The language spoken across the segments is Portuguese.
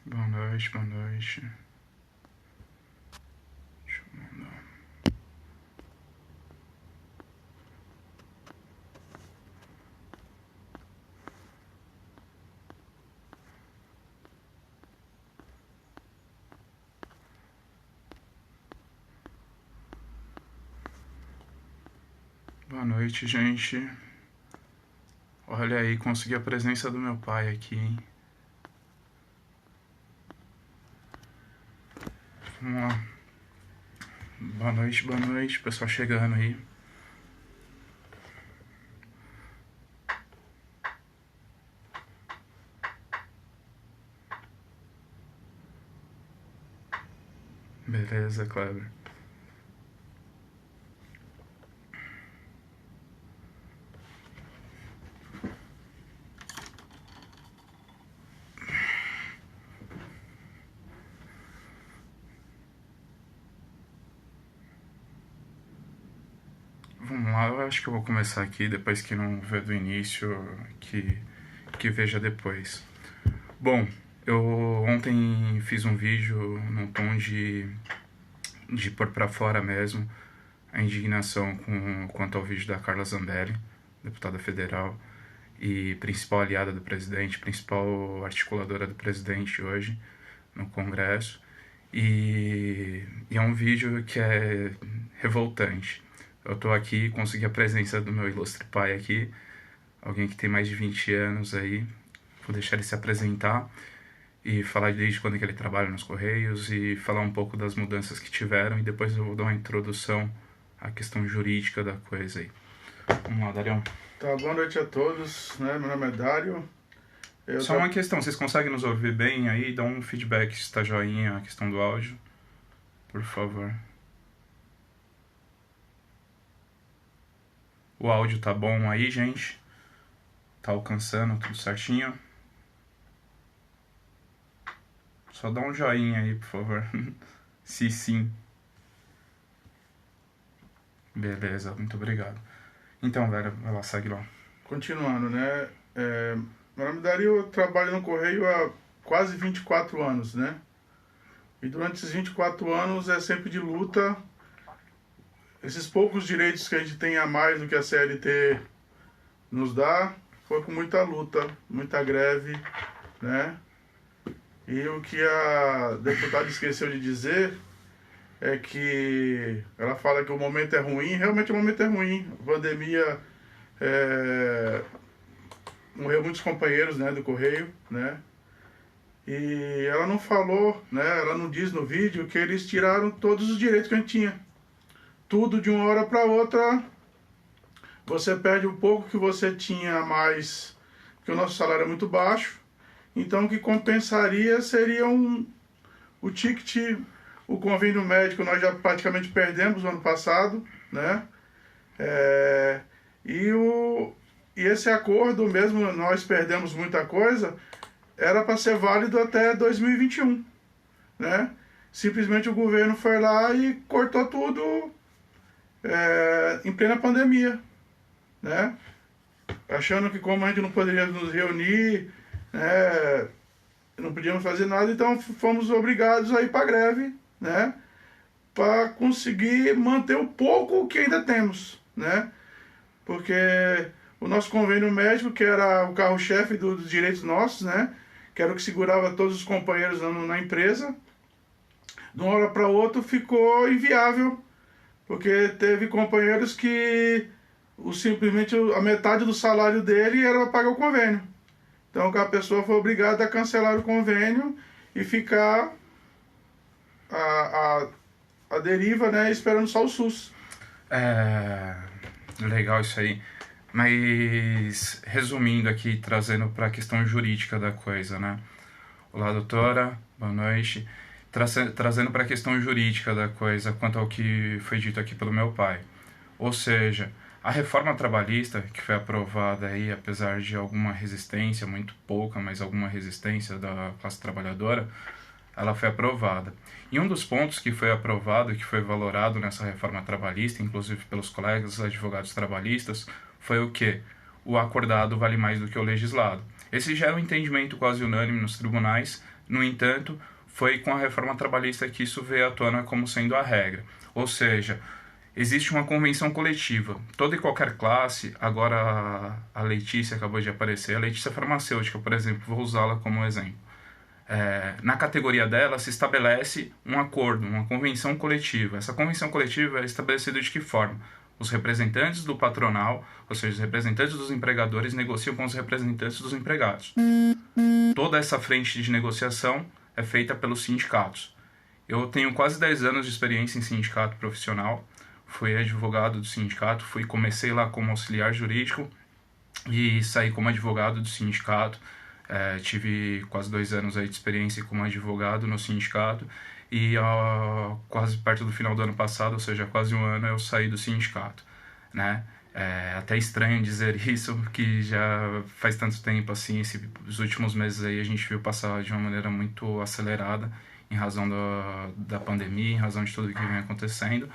Boa noite, boa noite. Deixa eu mandar. Boa noite, gente. Olha aí, consegui a presença do meu pai aqui, hein? Vamos lá. Boa noite, pessoal chegando aí. Beleza, Kleber. Vamos lá, eu acho que eu vou começar aqui, depois que não vê do início, que veja depois. Bom, eu ontem fiz um vídeo num tom de pôr pra fora mesmo a indignação quanto ao vídeo da Carla Zambelli, deputada federal e principal aliada do presidente, principal articuladora do presidente hoje no Congresso. E é um vídeo que é revoltante. Eu tô aqui, consegui a presença do meu ilustre pai aqui, alguém que tem mais de 20 anos aí. Vou deixar ele se apresentar e falar desde quando que ele trabalha nos Correios e falar um pouco das mudanças que tiveram, e depois eu vou dar uma introdução à questão jurídica da coisa aí. Vamos lá, Darião. Tá, boa noite a todos, né? Meu nome é Dário. Só uma questão, vocês conseguem nos ouvir bem aí? Dá um feedback se tá joinha a questão do áudio, por favor. O áudio tá bom aí, gente? Tá alcançando tudo certinho? Só dá um joinha aí, por favor. Se sim. Beleza, muito obrigado. Então, velho, vai lá, segue lá. Continuando, né? Meu nome é Dário, eu trabalho no Correio há quase 24 anos, né? E durante esses 24 anos é sempre de luta. Esses poucos direitos que a gente tem a mais do que a CLT nos dá, foi com muita luta, muita greve, né? E o que a deputada esqueceu de dizer é que ela fala que o momento é ruim, realmente o momento é ruim. A pandemia, morreu muitos companheiros, né, do Correio, né? E ela não falou, né, ela não diz no vídeo que eles tiraram todos os direitos que a gente tinha. Tudo de uma hora para outra, você perde um pouco que você tinha a mais, porque o nosso salário é muito baixo. Então o que compensaria seria o ticket, o convênio médico nós já praticamente perdemos no ano passado, né? E esse acordo, mesmo nós perdemos muita coisa, era para ser válido até 2021, né? Simplesmente o governo foi lá e cortou tudo em plena pandemia, né? Achando que como a gente não poderia nos reunir, né, não podíamos fazer nada, então fomos obrigados a ir para greve, né? Para conseguir manter o pouco que ainda temos, né? Porque o nosso convênio médico, que era o carro-chefe dos direitos nossos, né? Que era o que segurava todos os companheiros na empresa, de uma hora para outra ficou inviável, porque teve companheiros que simplesmente a metade do salário dele era pagar o convênio. Então a pessoa foi obrigada a cancelar o convênio e ficar a deriva, né, esperando só o SUS. Legal isso aí. Mas, resumindo aqui, trazendo para a questão jurídica da coisa, né? Olá, doutora, boa noite. Trazendo para a questão jurídica da coisa, quanto ao que foi dito aqui pelo meu pai. Ou seja, a reforma trabalhista, que foi aprovada aí, apesar de alguma resistência, muito pouca, mas alguma resistência da classe trabalhadora, ela foi aprovada. E um dos pontos que foi aprovado, que foi valorado nessa reforma trabalhista, inclusive pelos colegas advogados trabalhistas, foi o quê? O acordado vale mais do que o legislado. Esse já é um entendimento quase unânime nos tribunais, No entanto, foi com a reforma trabalhista que isso veio à tona como sendo a regra. Ou seja, existe uma convenção coletiva. Toda e qualquer classe, agora a Letícia acabou de aparecer, a Letícia farmacêutica, por exemplo, vou usá-la como exemplo. Na categoria dela se estabelece um acordo, uma convenção coletiva. Essa convenção coletiva é estabelecida de que forma? Os representantes do patronal, ou seja, os representantes dos empregadores, negociam com os representantes dos empregados. Toda essa frente de negociação é feita pelos sindicatos. Eu tenho quase 10 anos de experiência em sindicato profissional, fui advogado do sindicato, comecei lá como auxiliar jurídico e saí como advogado do sindicato. Tive quase 2 anos aí de experiência como advogado no sindicato e quase perto do final do ano passado, ou seja, quase um ano, eu saí do sindicato, né? É até estranho dizer isso, que já faz tanto tempo assim, os últimos meses aí a gente viu passar de uma maneira muito acelerada em razão da pandemia, em razão de tudo que vem acontecendo.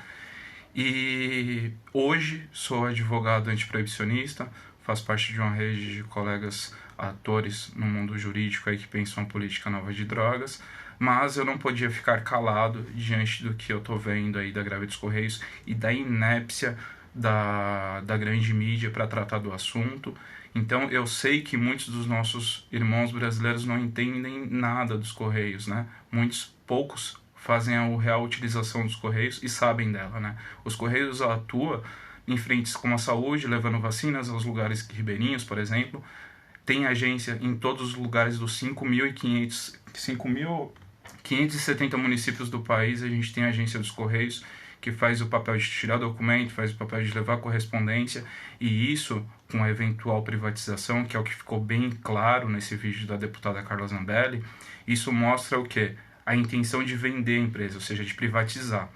E hoje sou advogado antiproibicionista, faço parte de uma rede de colegas atores no mundo jurídico aí que pensam uma política nova de drogas, mas eu não podia ficar calado diante do que eu estou vendo aí da greve dos Correios e da inépcia da grande mídia para tratar do assunto. Então eu sei que muitos dos nossos irmãos brasileiros não entendem nada dos Correios, né? Poucos fazem a real utilização dos Correios e sabem dela, né? Os Correios atuam em frentes como a saúde, levando vacinas aos lugares ribeirinhos, por exemplo. Tem agência em todos os lugares dos 5.570 municípios do país. A gente tem a agência dos Correios, que faz o papel de tirar documento, faz o papel de levar correspondência, e isso, com a eventual privatização, que é o que ficou bem claro nesse vídeo da deputada Carla Zambelli, isso mostra o quê? A intenção de vender a empresa, ou seja, de privatizar.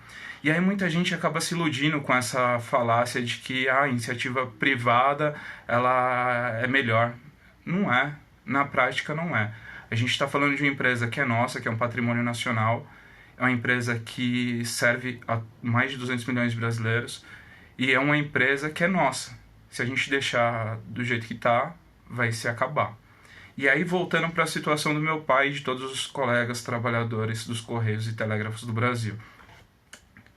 E aí muita gente acaba se iludindo com essa falácia de que a iniciativa privada ela é melhor. Não é. Na prática, não é. A gente está falando de uma empresa que é nossa, que é um patrimônio nacional, é uma empresa que serve a mais de 200 milhões de brasileiros e é uma empresa que é nossa. Se a gente deixar do jeito que está, vai se acabar. E aí, voltando para a situação do meu pai e de todos os colegas trabalhadores dos Correios e Telégrafos do Brasil.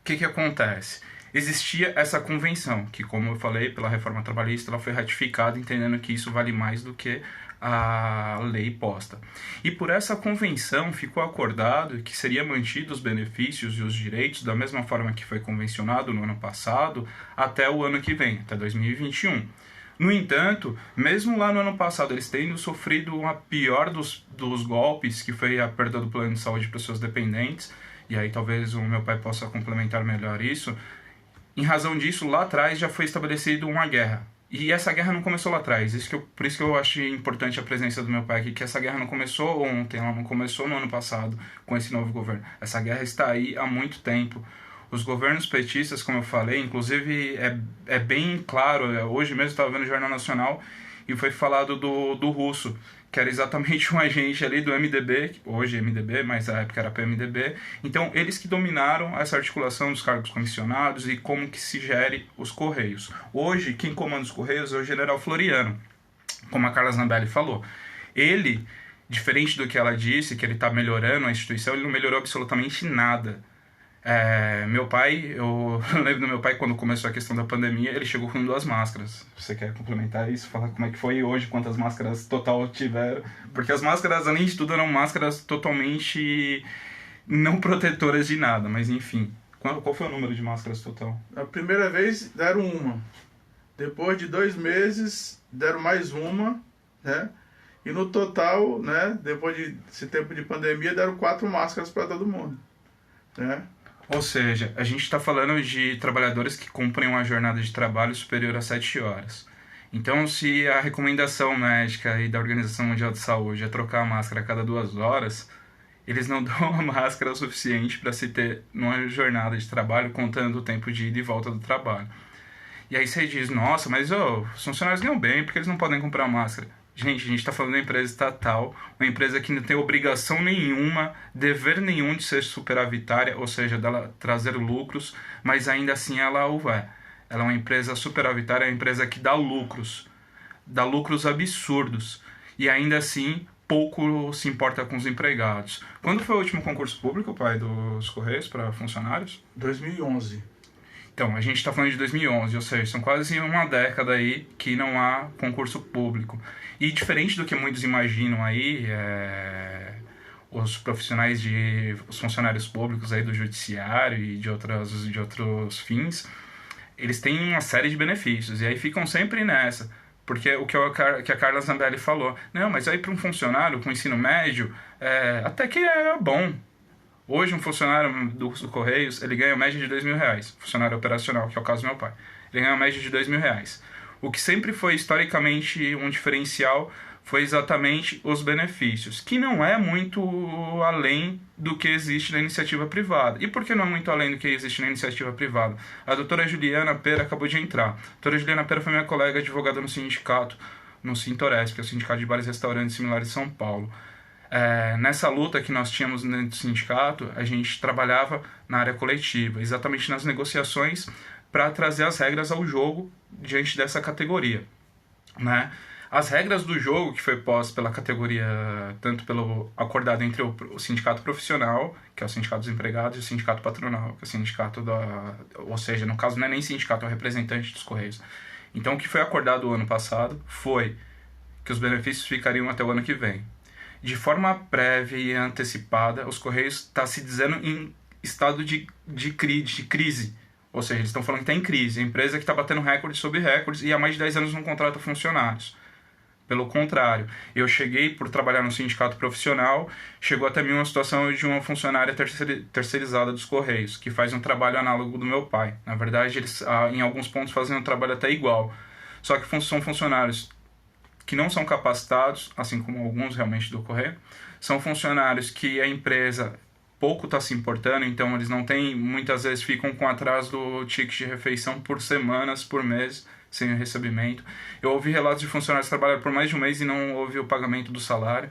O que acontece? Existia essa convenção, que, como eu falei, pela reforma trabalhista, ela foi ratificada, entendendo que isso vale mais do que a lei posta. E por essa convenção ficou acordado que seria mantido os benefícios e os direitos da mesma forma que foi convencionado no ano passado até o ano que vem, até 2021. No entanto, mesmo lá no ano passado, eles tendo sofrido uma pior dos golpes, que foi a perda do plano de saúde para pessoas dependentes, e aí talvez o meu pai possa complementar melhor isso. Em razão disso, lá atrás já foi estabelecida uma guerra. E essa guerra não começou lá atrás. Por isso que eu acho importante a presença do meu pai aqui, que essa guerra não começou ontem, ela não começou no ano passado com esse novo governo. Essa guerra está aí há muito tempo. Os governos petistas, como eu falei, inclusive é bem claro, hoje mesmo eu estava vendo o Jornal Nacional e foi falado do Russo, que era exatamente um agente ali do MDB, hoje MDB, mas na época era PMDB. Então, eles que dominaram essa articulação dos cargos comissionados e como que se gere os Correios. Hoje, quem comanda os Correios é o general Floriano, como a Carla Zambelli falou. Ele, diferente do que ela disse, que ele está melhorando a instituição, ele não melhorou absolutamente nada. Meu pai, eu lembro do meu pai quando começou a questão da pandemia, ele chegou com 2 máscaras. Você quer complementar isso? Falar como é que foi hoje, quantas máscaras total tiveram? Porque as máscaras, além de tudo, eram máscaras totalmente não protetoras de nada, mas enfim. Qual foi o número de máscaras total? A primeira vez deram uma. Depois de 2 meses, deram mais uma, né? E no total, né, depois desse tempo de pandemia, deram 4 máscaras para todo mundo, né? Ou seja, a gente está falando de trabalhadores que cumprem uma jornada de trabalho superior a 7 horas. Então, se a recomendação médica e da Organização Mundial de Saúde é trocar a máscara a cada 2 horas, eles não dão a máscara o suficiente para se ter numa jornada de trabalho, contando o tempo de ida e volta do trabalho. E aí você diz, nossa, mas os funcionários ganham bem, porque eles não podem comprar máscara? Gente, a gente está falando de uma empresa estatal, uma empresa que não tem obrigação nenhuma, dever nenhum de ser superavitária, ou seja, dela trazer lucros, mas ainda assim ela o é. Ela é uma empresa superavitária, é uma empresa que dá lucros absurdos. E ainda assim, pouco se importa com os empregados. Quando foi o último concurso público, pai, dos Correios para funcionários? 2011. Então, a gente está falando de 2011, ou seja, são quase uma década aí que não há concurso público. E diferente do que muitos imaginam aí, os profissionais os funcionários públicos aí do judiciário e de outros fins, eles têm uma série de benefícios, e aí ficam sempre nessa. Porque o que a Carla Zambelli falou, não, mas aí para um funcionário com ensino médio, até que é bom. Hoje um funcionário dos Correios, ele ganha uma média de R$2.000, funcionário operacional, que é o caso do meu pai. Ele ganha uma média de R$2.000. O que sempre foi historicamente um diferencial foi exatamente os benefícios, que não é muito além do que existe na iniciativa privada. E por que não é muito além do que existe na iniciativa privada? A doutora Juliana Pera acabou de entrar. A doutora Juliana Pera foi minha colega advogada no sindicato, no Sintoresp, que é o Sindicato de Bares e Restaurantes Similares de São Paulo. Nessa luta que nós tínhamos dentro do sindicato, a gente trabalhava na área coletiva, exatamente nas negociações para trazer as regras ao jogo diante dessa categoria, né? As regras do jogo, que foi posta pela categoria, tanto pelo acordado entre o sindicato profissional, que é o sindicato dos empregados, e o sindicato patronal, que é o sindicato ou seja, no caso não é nem sindicato, é o representante dos Correios. Então o que foi acordado o ano passado foi que os benefícios ficariam até o ano que vem. De forma prévia e antecipada, os Correios estão se dizendo em estado de crise. Ou seja, eles estão falando que está em crise. A empresa que está batendo recorde sobre recordes e há mais de 10 anos não contrata funcionários. Pelo contrário, eu cheguei por trabalhar no sindicato profissional, chegou até mim uma situação de uma funcionária terceirizada dos Correios, que faz um trabalho análogo do meu pai. Na verdade, eles em alguns pontos fazem um trabalho até igual. Só que são funcionários que não são capacitados, assim como alguns realmente do Correio, são funcionários que a empresa pouco está se importando, então eles não têm, muitas vezes ficam com atraso do ticket de refeição por semanas, por mês, sem o recebimento. Eu ouvi relatos de funcionários que trabalharam por mais de um mês e não houve o pagamento do salário.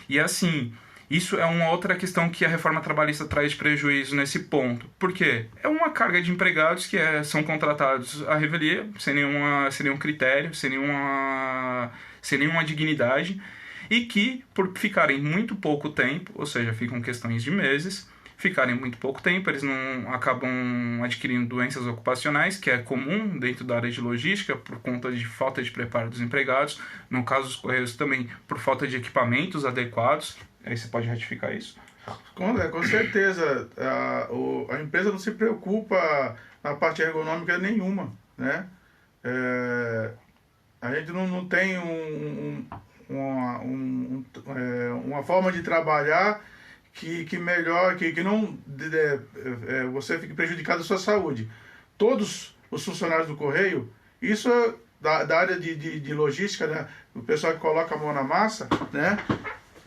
E assim, isso é uma outra questão que a reforma trabalhista traz de prejuízo nesse ponto. Por quê? É uma carga de empregados que são contratados à revelia, sem nenhum critério, sem nenhuma dignidade, e que, por ficarem muito pouco tempo, ou seja, ficam questões de meses, ficarem muito pouco tempo, eles não acabam adquirindo doenças ocupacionais, que é comum dentro da área de logística, por conta de falta de preparo dos empregados, no caso dos Correios também, por falta de equipamentos adequados. Aí você pode ratificar isso? Com certeza, a empresa não se preocupa na parte ergonômica nenhuma, né? A gente não tem uma forma de trabalhar que melhor, que não você fique prejudicado a sua saúde. Todos os funcionários do Correio, isso da área de logística, né? O pessoal que coloca a mão na massa, né?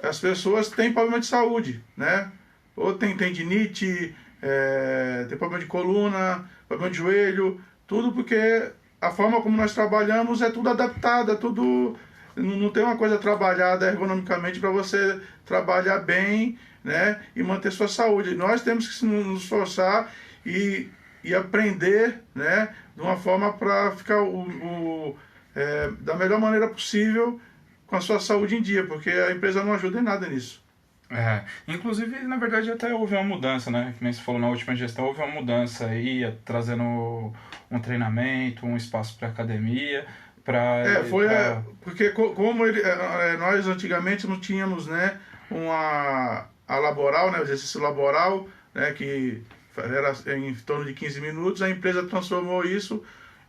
As pessoas têm problema de saúde, né? Ou tem tendinite, tem problema de coluna, problema de joelho, tudo porque a forma como nós trabalhamos é tudo adaptado, é tudo... Não tem uma coisa trabalhada ergonomicamente para você trabalhar bem, né, e manter sua saúde. Nós temos que nos esforçar e aprender, né, de uma forma para ficar da melhor maneira possível com a sua saúde em dia, porque a empresa não ajuda em nada nisso. Inclusive, na verdade, até houve uma mudança, né? Como você falou, na última gestão houve uma mudança aí, trazendo um treinamento, um espaço para academia, porque como nós antigamente não tínhamos, né, a laboral, né, o exercício laboral, né, que era em torno de 15 minutos, a empresa transformou isso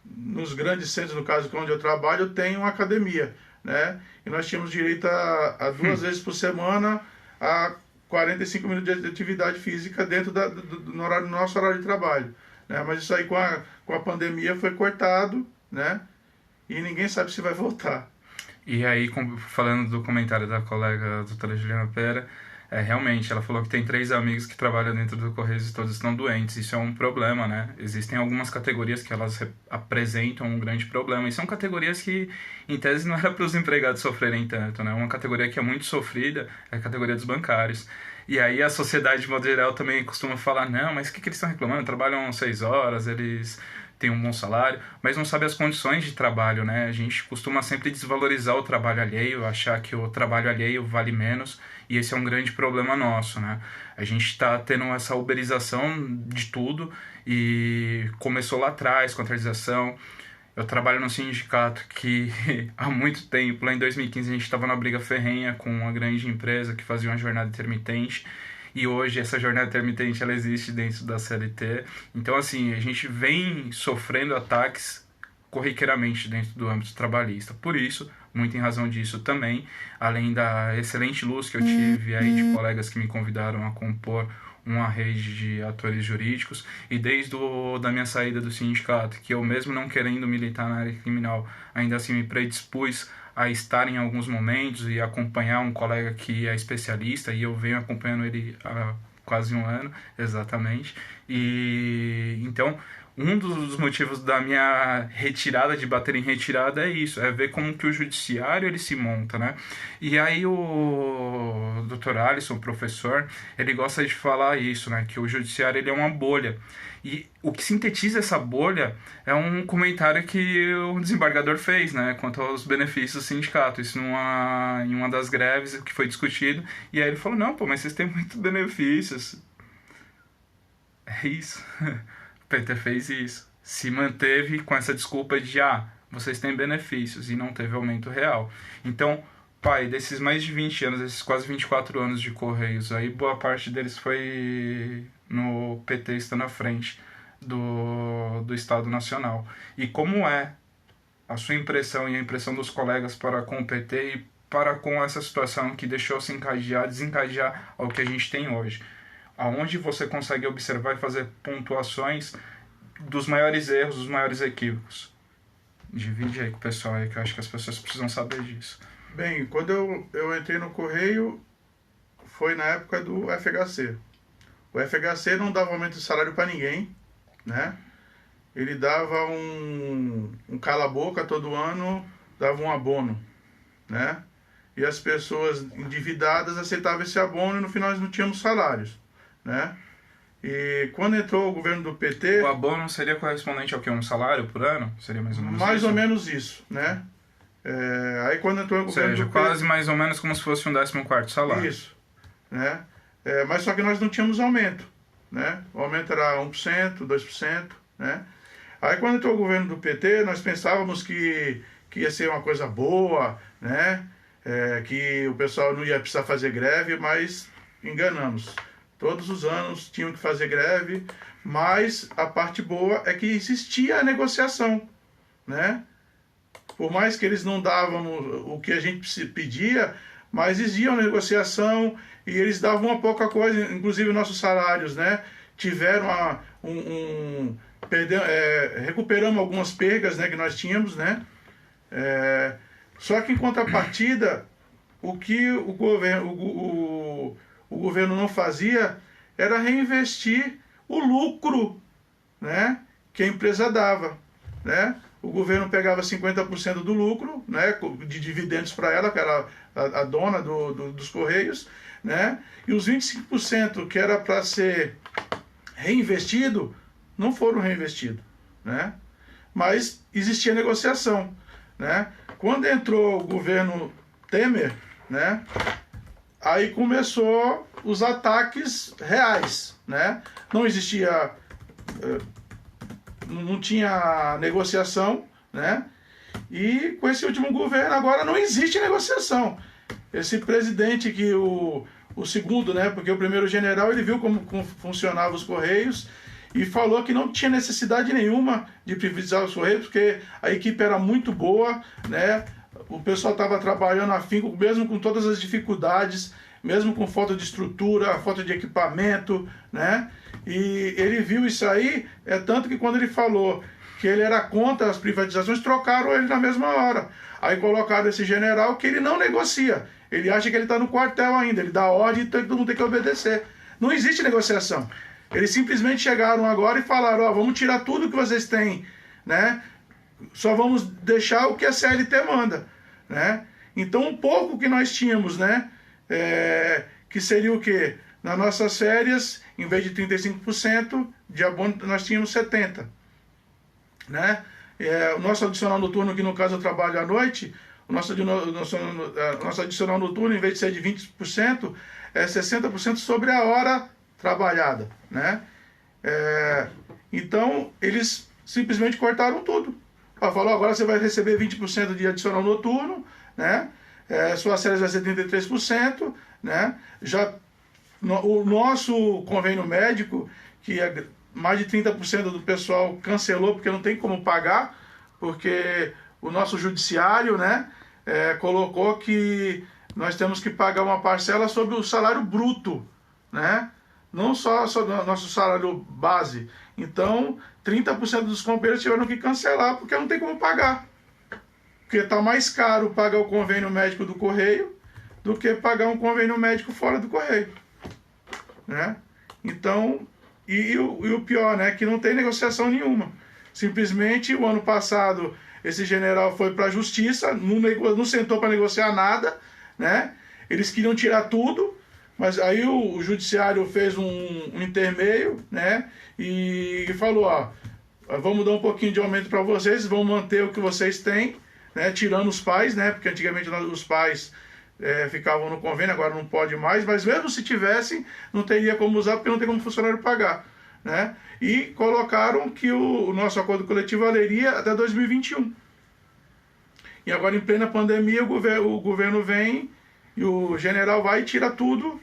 nos grandes centros, no caso onde eu trabalho, tem uma academia, né, e nós tínhamos direito a 2 vezes por semana a 45 minutos de atividade física dentro do nosso horário de trabalho, né, mas isso aí com a pandemia foi cortado, né, e ninguém sabe se vai voltar. E aí, falando do comentário da colega doutora Juliana Pera, realmente, ela falou que tem 3 amigos que trabalham dentro do Correios e todos estão doentes. Isso é um problema, né? Existem algumas categorias que elas apresentam um grande problema. E são categorias que, em tese, não era para os empregados sofrerem tanto, né? Uma categoria que é muito sofrida é a categoria dos bancários. E aí a sociedade, de modo geral, também costuma falar, não, mas o que eles estão reclamando? Trabalham 6 horas, eles tem um bom salário, mas não sabe as condições de trabalho, né? A gente costuma sempre desvalorizar o trabalho alheio, achar que o trabalho alheio vale menos, e esse é um grande problema nosso, né? A gente está tendo essa uberização de tudo, e começou lá atrás com a terceirização. Eu trabalho num sindicato que há muito tempo, lá em 2015, a gente estava na briga ferrenha com uma grande empresa que fazia uma jornada intermitente, e hoje essa jornada intermitente ela existe dentro da CLT. Então, assim, a gente vem sofrendo ataques corriqueiramente dentro do âmbito trabalhista. Por isso, muito em razão disso também, além da excelente luz que eu tive aí de colegas que me convidaram a compor uma rede de atores jurídicos, e desde da minha saída do sindicato, que eu mesmo não querendo militar na área criminal, ainda assim me predispus a estar em alguns momentos e acompanhar um colega que é especialista, e eu venho acompanhando ele há quase um ano, exatamente. E então, um dos motivos da minha retirada, de bater em retirada, é isso, é ver como que o judiciário ele se monta, né? E aí o Dr. Alisson, o professor, ele gosta de falar isso, né? Que o judiciário ele é uma bolha. E o que sintetiza essa bolha é um comentário que o desembargador fez, né? Quanto aos benefícios do sindicato. Isso em uma das greves que foi discutido. E aí ele falou, não, pô, mas vocês têm muitos benefícios. É isso. O PT fez isso. Se manteve com essa desculpa de, vocês têm benefícios, e não teve aumento real. Então, pai, desses mais de 20 anos, esses quase 24 anos de Correios, aí boa parte deles foi no PT estando à frente do Estado Nacional. E como é a sua impressão e a impressão dos colegas para com o PT e para com essa situação que deixou se desencadear ao que a gente tem hoje? Aonde você consegue observar e fazer pontuações dos maiores erros, dos maiores equívocos? Divide aí com o pessoal aí, que eu acho que as pessoas precisam saber disso. Bem, quando eu entrei no Correio, foi na época do FHC. O FHC não dava aumento de salário para ninguém, né? Ele dava um cala-boca todo ano, dava um abono, né? E as pessoas endividadas aceitavam esse abono, e no final nós não tínhamos salários, né? E quando entrou o governo do PT... O abono seria correspondente ao quê? Um salário por ano? Seria mais ou menos mais isso? ou menos isso, né? Aí quando entrou o governo do PT... quase mais ou menos como se fosse um 14º salário. Isso, né? Mas só que nós não tínhamos aumento, né? O aumento era 1%, 2%, né? Aí quando entrou o governo do PT, nós pensávamos que ia ser uma coisa boa, né? Que o pessoal não ia precisar fazer greve, mas enganamos. Todos os anos tinham que fazer greve, mas a parte boa é que existia a negociação, né? Por mais que eles não davam o que a gente pedia, mas existia uma negociação e eles davam uma pouca coisa, inclusive nossos salários, né? Tiveram recuperamos algumas perdas, né, que nós tínhamos, né? Só que em contrapartida, o que o governo não fazia era reinvestir o lucro, né, que a empresa dava, né? O governo pegava 50% do lucro, né, de dividendos para ela, que era a dona dos Correios, né? E os 25% que era para ser reinvestido, não foram reinvestidos, né? Mas existia negociação, né? Quando entrou o governo Temer, né, aí começou os ataques reais, né? Não existia, não tinha negociação, né? E com esse último governo agora não existe negociação. Esse presidente que o segundo, né? Porque o primeiro general ele viu como funcionavam os Correios e falou que não tinha necessidade nenhuma de privatizar os Correios, porque a equipe era muito boa, né? O pessoal estava trabalhando afinco, mesmo com todas as dificuldades, mesmo com falta de estrutura, falta de equipamento, né? E ele viu isso aí, tanto que quando ele falou que ele era contra as privatizações, trocaram ele na mesma hora. Aí colocaram esse general que ele não negocia. Ele acha que ele está no quartel ainda, ele dá ordem e todo mundo tem que obedecer. Não existe negociação. Eles simplesmente chegaram agora e falaram, vamos tirar tudo que vocês têm, né? Só vamos deixar o que a CLT manda, né? Então, um pouco que nós tínhamos, né? Que seria o quê? Nas nossas férias, em vez de 35% de abono, nós tínhamos 70%. né? O nosso adicional noturno, que no caso eu trabalho à noite, o nosso adicional noturno, em vez de ser de 20%, é 60% sobre a hora trabalhada, né? Então, eles simplesmente cortaram tudo. Falou, agora você vai receber 20% de adicional noturno, né? Suas férias vai ser 33%, né? O nosso convênio médico, que mais de 30% do pessoal cancelou porque não tem como pagar, porque o nosso judiciário, né, colocou que nós temos que pagar uma parcela sobre o salário bruto, né? Não só o nosso salário base. Então, 30% dos companheiros tiveram que cancelar porque não tem como pagar. Porque está mais caro pagar o convênio médico do Correio do que pagar um convênio médico fora do Correio, né? Então, e o pior, né, que não tem negociação nenhuma. Simplesmente, o ano passado, esse general foi para a justiça, não sentou para negociar nada, né? Eles queriam tirar tudo, mas aí o judiciário fez um intermeio, né? E falou, vamos dar um pouquinho de aumento para vocês, vamos manter o que vocês têm, né? Tirando os pais, né? Porque antigamente os pais ficavam no convênio, agora não pode mais, mas mesmo se tivessem, não teria como usar, porque não tem como o funcionário pagar, né? E colocaram que o nosso acordo coletivo valeria até 2021. E agora, em plena pandemia, o governo vem e o general vai e tira tudo.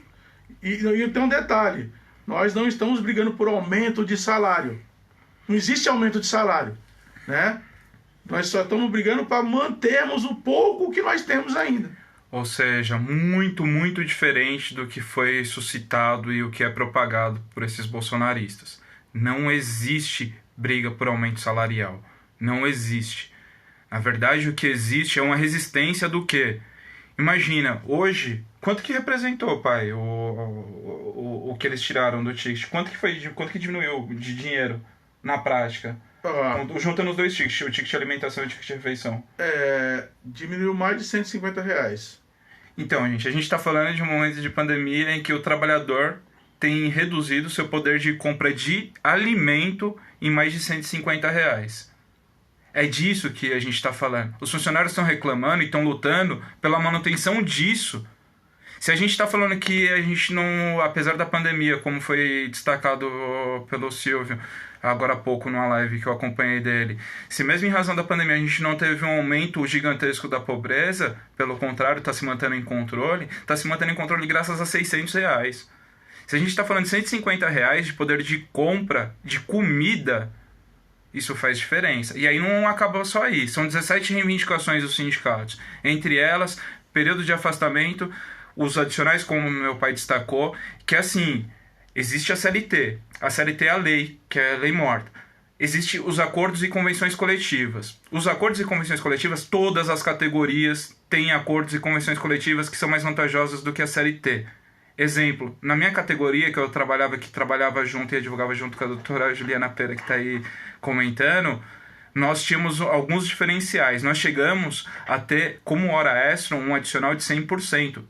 E tem um detalhe, nós não estamos brigando por aumento de salário. Não existe aumento de salário, né? Nós só estamos brigando para mantermos o pouco que nós temos ainda. Ou seja, muito, muito diferente do que foi suscitado e o que é propagado por esses bolsonaristas. Não existe briga por aumento salarial. Não existe. Na verdade, o que existe é uma resistência do quê? Imagina, hoje, quanto que representou, pai, o que eles tiraram do ticket? Quanto que diminuiu de dinheiro na prática? Juntando os dois tickets, o ticket de alimentação e o ticket de refeição. Diminuiu mais de R$150. Então, gente, a gente está falando de um momento de pandemia em que o trabalhador tem reduzido seu poder de compra de alimento em mais de R$150. É disso que a gente está falando. Os funcionários estão reclamando e estão lutando pela manutenção disso. Se a gente está falando que a gente não, apesar da pandemia, como foi destacado pelo Silvio agora há pouco numa live que eu acompanhei dele, se mesmo em razão da pandemia a gente não teve um aumento gigantesco da pobreza, pelo contrário, está se mantendo em controle graças a R$600. Se a gente está falando de R$150 de poder de compra de comida, isso faz diferença. E aí não acaba só aí. São 17 reivindicações dos sindicatos. Entre elas, período de afastamento, os adicionais, como meu pai destacou, que assim, existe a CLT. A CLT é a lei, que é a lei morta. Existem os acordos e convenções coletivas. Os acordos e convenções coletivas, todas as categorias têm acordos e convenções coletivas que são mais vantajosas do que a CLT. Exemplo, na minha categoria, que eu trabalhava junto e advogava junto com a doutora Juliana Pera, que está aí comentando, nós tínhamos alguns diferenciais. Nós chegamos a ter, como hora extra, um adicional de 100%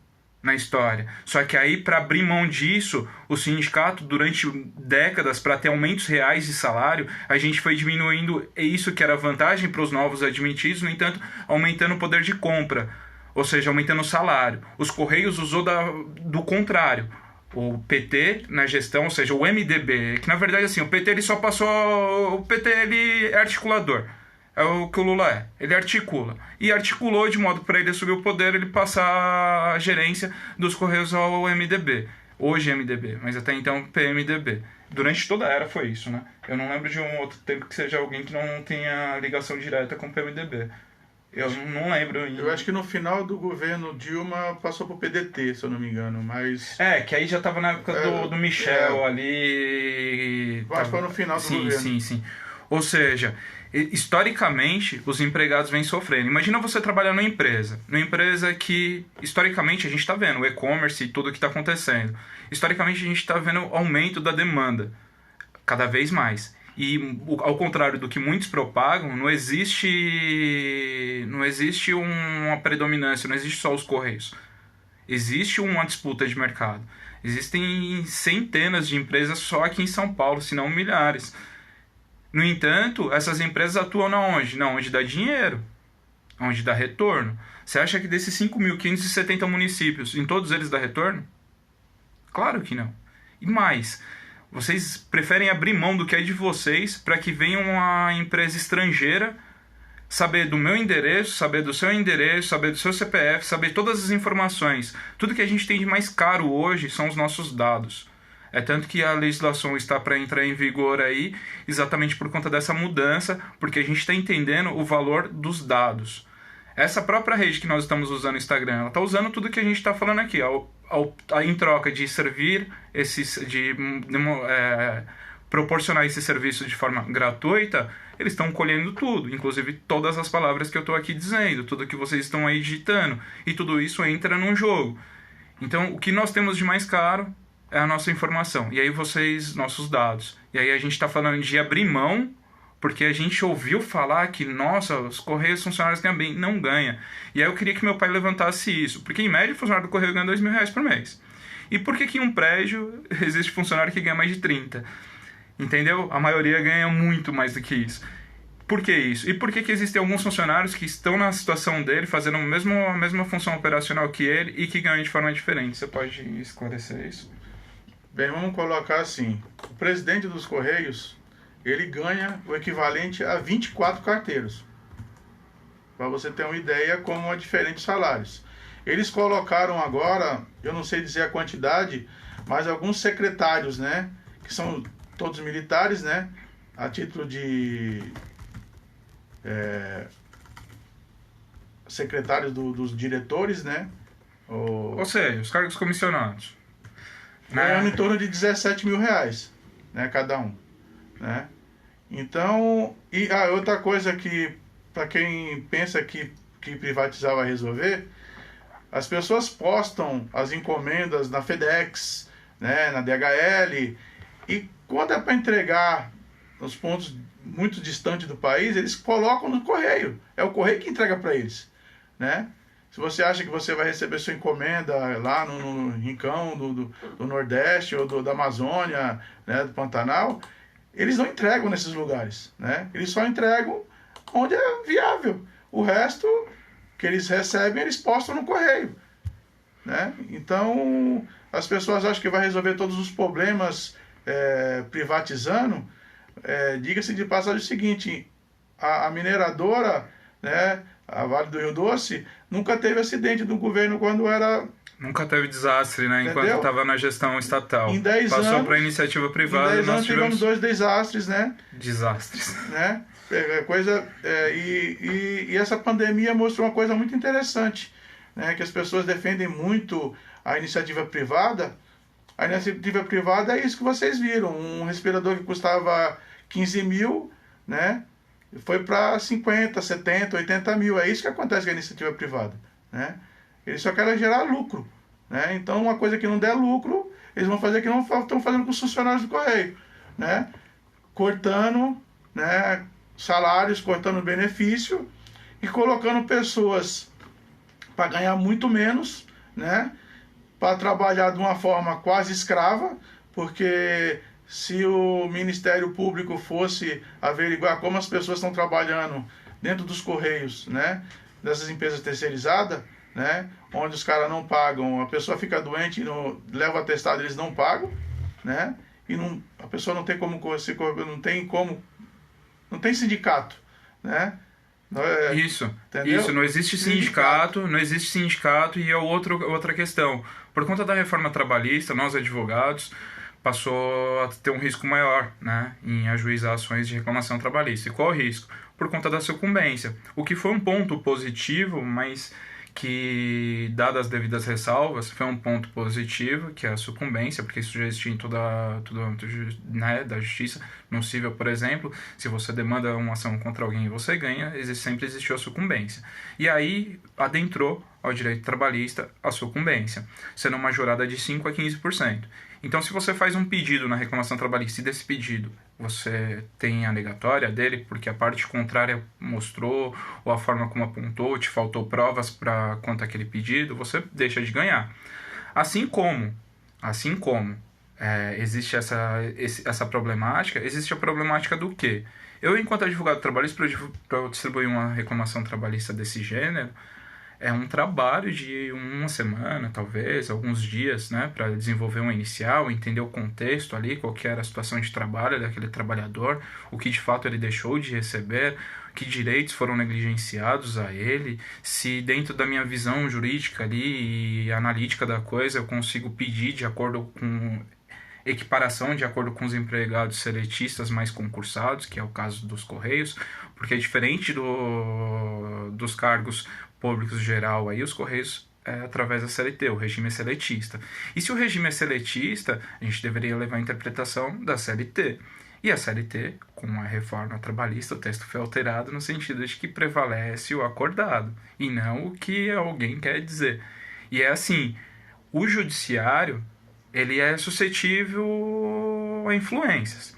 na história. Só que aí, para abrir mão disso, o sindicato, durante décadas, para ter aumentos reais de salário, a gente foi diminuindo isso que era vantagem para os novos admitidos, no entanto, aumentando o poder de compra. Ou seja, aumentando o salário. Os Correios usou do contrário. O PT na gestão, ou seja, o MDB, que na verdade assim, o PT ele só passou... O PT ele é articulador. É o que o Lula é. Ele articula. E articulou de modo para ele assumir o poder, ele passar a gerência dos Correios ao MDB. Hoje MDB, mas até então PMDB. Durante toda a era foi isso, né? Eu não lembro de um outro tempo que seja alguém que não tenha ligação direta com o PMDB. Eu não lembro. Eu acho que no final do governo Dilma passou pro PDT, se eu não me engano, mas... que aí já tava na época do Michel ali... Acho que foi no final do governo. Sim. Ou seja, historicamente, os empregados vêm sofrendo. Imagina você trabalhar numa empresa que, historicamente, a gente está vendo o e-commerce e tudo o que está acontecendo. Historicamente, a gente está vendo o aumento da demanda, cada vez mais. E, ao contrário do que muitos propagam, não existe uma predominância, não existe só os Correios. Existe uma disputa de mercado. Existem centenas de empresas só aqui em São Paulo, se não milhares. No entanto, essas empresas atuam na onde? Na onde dá dinheiro, onde dá retorno. Você acha que desses 5.570 municípios, em todos eles dá retorno? Claro que não. E mais, vocês preferem abrir mão do que é de vocês para que venha uma empresa estrangeira saber do meu endereço, saber do seu endereço, saber do seu CPF, saber todas as informações. Tudo que a gente tem de mais caro hoje são os nossos dados. É tanto que a legislação está para entrar em vigor aí exatamente por conta dessa mudança, porque a gente está entendendo o valor dos dados. Essa própria rede que nós estamos usando no Instagram, ela está usando tudo que a gente está falando aqui. Em troca de servir, proporcionar esse serviço de forma gratuita, eles estão colhendo tudo, inclusive todas as palavras que eu estou aqui dizendo, tudo que vocês estão aí digitando, e tudo isso entra num jogo. Então, o que nós temos de mais caro é a nossa informação, e aí nossos dados. E aí a gente está falando de abrir mão, porque a gente ouviu falar que, nossa, os Correios funcionários ganham bem. Não ganha. E aí eu queria que meu pai levantasse isso, porque em média o funcionário do Correio ganha R$2.000 por mês. E por que em um prédio existe funcionário que ganha mais de 30? Entendeu? A maioria ganha muito mais do que isso. Por que isso? E por que existem alguns funcionários que estão na situação dele, fazendo a mesma função operacional que ele e que ganham de forma diferente? Você pode esclarecer isso? Bem, vamos colocar assim. O presidente dos Correios, ele ganha o equivalente a 24 carteiros. Para você ter uma ideia como é diferente os salários. Eles colocaram agora, eu não sei dizer a quantidade, mas alguns secretários, né? Que são todos militares, né? A título de secretários dos diretores, né? Ou seja, os cargos comissionados. Ganhando em torno de R$17.000, né? Cada um, né? Então, e outra coisa que, para quem pensa que privatizar vai resolver, as pessoas postam as encomendas na FedEx, né? Na DHL, e quando é para entregar nos pontos muito distantes do país, eles colocam no correio. É o correio que entrega para eles, né? Se você acha que você vai receber sua encomenda lá no rincão do Nordeste ou da Amazônia, né, do Pantanal, eles não entregam nesses lugares, né? Eles só entregam onde é viável. O resto que eles recebem, eles postam no correio, né? Então, as pessoas acham que vai resolver todos os problemas privatizando. Diga-se de passagem o seguinte, a mineradora, né, a Vale do Rio Doce, nunca teve acidente do governo quando era... Nunca teve desastre, né? Entendeu? Enquanto estava na gestão estatal. Em 10 anos... Passou para a iniciativa privada. Em 10 anos tivemos 2 desastres, né? Desastres. Né? E essa pandemia mostrou uma coisa muito interessante, né? Que as pessoas defendem muito a iniciativa privada. A iniciativa privada é isso que vocês viram. Um respirador que custava 15 mil, né? Foi para 50, 70, 80 mil. É isso que acontece com a iniciativa privada, né? Eles só querem gerar lucro, né? Então, uma coisa que não der lucro, eles vão fazer que não estão fazendo com os funcionários do Correio, né? Cortando, né, salários, cortando benefício e colocando pessoas para ganhar muito menos, né? Para trabalhar de uma forma quase escrava, porque se o Ministério Público fosse averiguar como as pessoas estão trabalhando dentro dos Correios, né, dessas empresas terceirizadas, né, onde os caras não pagam, a pessoa fica doente, leva o atestado, eles não pagam, né, e a pessoa não tem como, não tem sindicato, né. Isso, entendeu? Isso, não existe sindicato e é outra questão. Por conta da reforma trabalhista, nós advogados passou a ter um risco maior, né, em ajuizar ações de reclamação trabalhista. E qual o risco? Por conta da sucumbência. O que foi um ponto positivo, mas que, dadas as devidas ressalvas, foi um ponto positivo, que é a sucumbência, porque isso já existe em todo o âmbito, né, da justiça. No civil, por exemplo, se você demanda uma ação contra alguém e você ganha, sempre existiu a sucumbência. E aí adentrou ao direito trabalhista a sucumbência, sendo uma jurada de 5% a 15%. Então, se você faz um pedido na reclamação trabalhista e desse pedido você tem a negatória dele, porque a parte contrária mostrou, ou a forma como apontou, te faltou provas quanto àquele pedido, você deixa de ganhar. Assim como existe essa problemática. Existe a problemática do quê? Eu, enquanto advogado trabalhista, para eu distribuir uma reclamação trabalhista desse gênero, é um trabalho de uma semana, talvez, alguns dias, né, para desenvolver uma inicial, entender o contexto ali, qual que era a situação de trabalho daquele trabalhador, o que de fato ele deixou de receber, que direitos foram negligenciados a ele, se dentro da minha visão jurídica ali e analítica da coisa eu consigo pedir de acordo com equiparação de acordo com os empregados seletistas mais concursados, que é o caso dos Correios, porque é diferente dos cargos públicos geral, aí os Correios é através da CLT, o regime é seletista. E se o regime é seletista, a gente deveria levar a interpretação da CLT. E a CLT, com a reforma trabalhista, o texto foi alterado no sentido de que prevalece o acordado, e não o que alguém quer dizer. E é assim, o judiciário ele é suscetível a influências.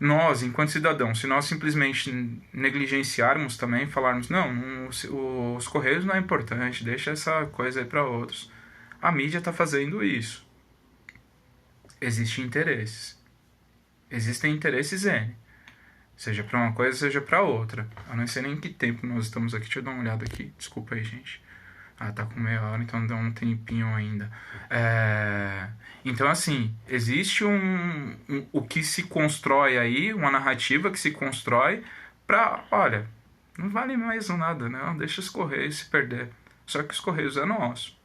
Nós, enquanto cidadãos, se nós simplesmente negligenciarmos também, falarmos, não, os Correios não é importante, deixa essa coisa aí para outros. A mídia está fazendo isso. Existem interesses. Existem interesses N. Seja para uma coisa, seja para outra. Eu não sei nem em que tempo nós estamos aqui. Deixa eu dar uma olhada aqui. Desculpa aí, gente. Tá com meia hora, então dá um tempinho ainda. Então, assim, existe o que se constrói aí, uma narrativa que se constrói para, olha, não vale mais nada, não, deixa os Correios se perder. Só que os Correios é nosso.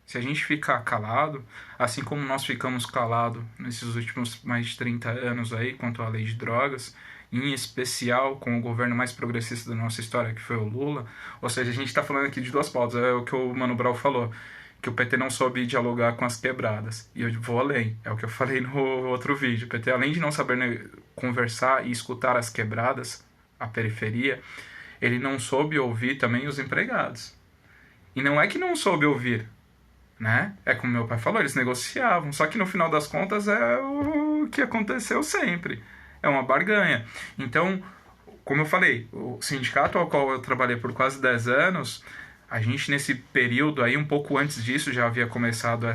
Se a gente ficar calado, assim como nós ficamos calados nesses últimos mais de 30 anos aí, quanto à lei de drogas, em especial com o governo mais progressista da nossa história, que foi o Lula. Ou seja, a gente está falando aqui de duas pautas, é o que o Mano Brown falou, que o PT não soube dialogar com as quebradas. E eu vou além, é o que eu falei no outro vídeo. O PT, além de não saber conversar e escutar as quebradas, a periferia, ele não soube ouvir também os empregados. E não é que não soube ouvir, né? É como meu pai falou, eles negociavam, só que no final das contas é o que aconteceu sempre. É uma barganha. Então, como eu falei, o sindicato ao qual eu trabalhei por quase 10 anos, a gente nesse período aí, um pouco antes disso, já havia começado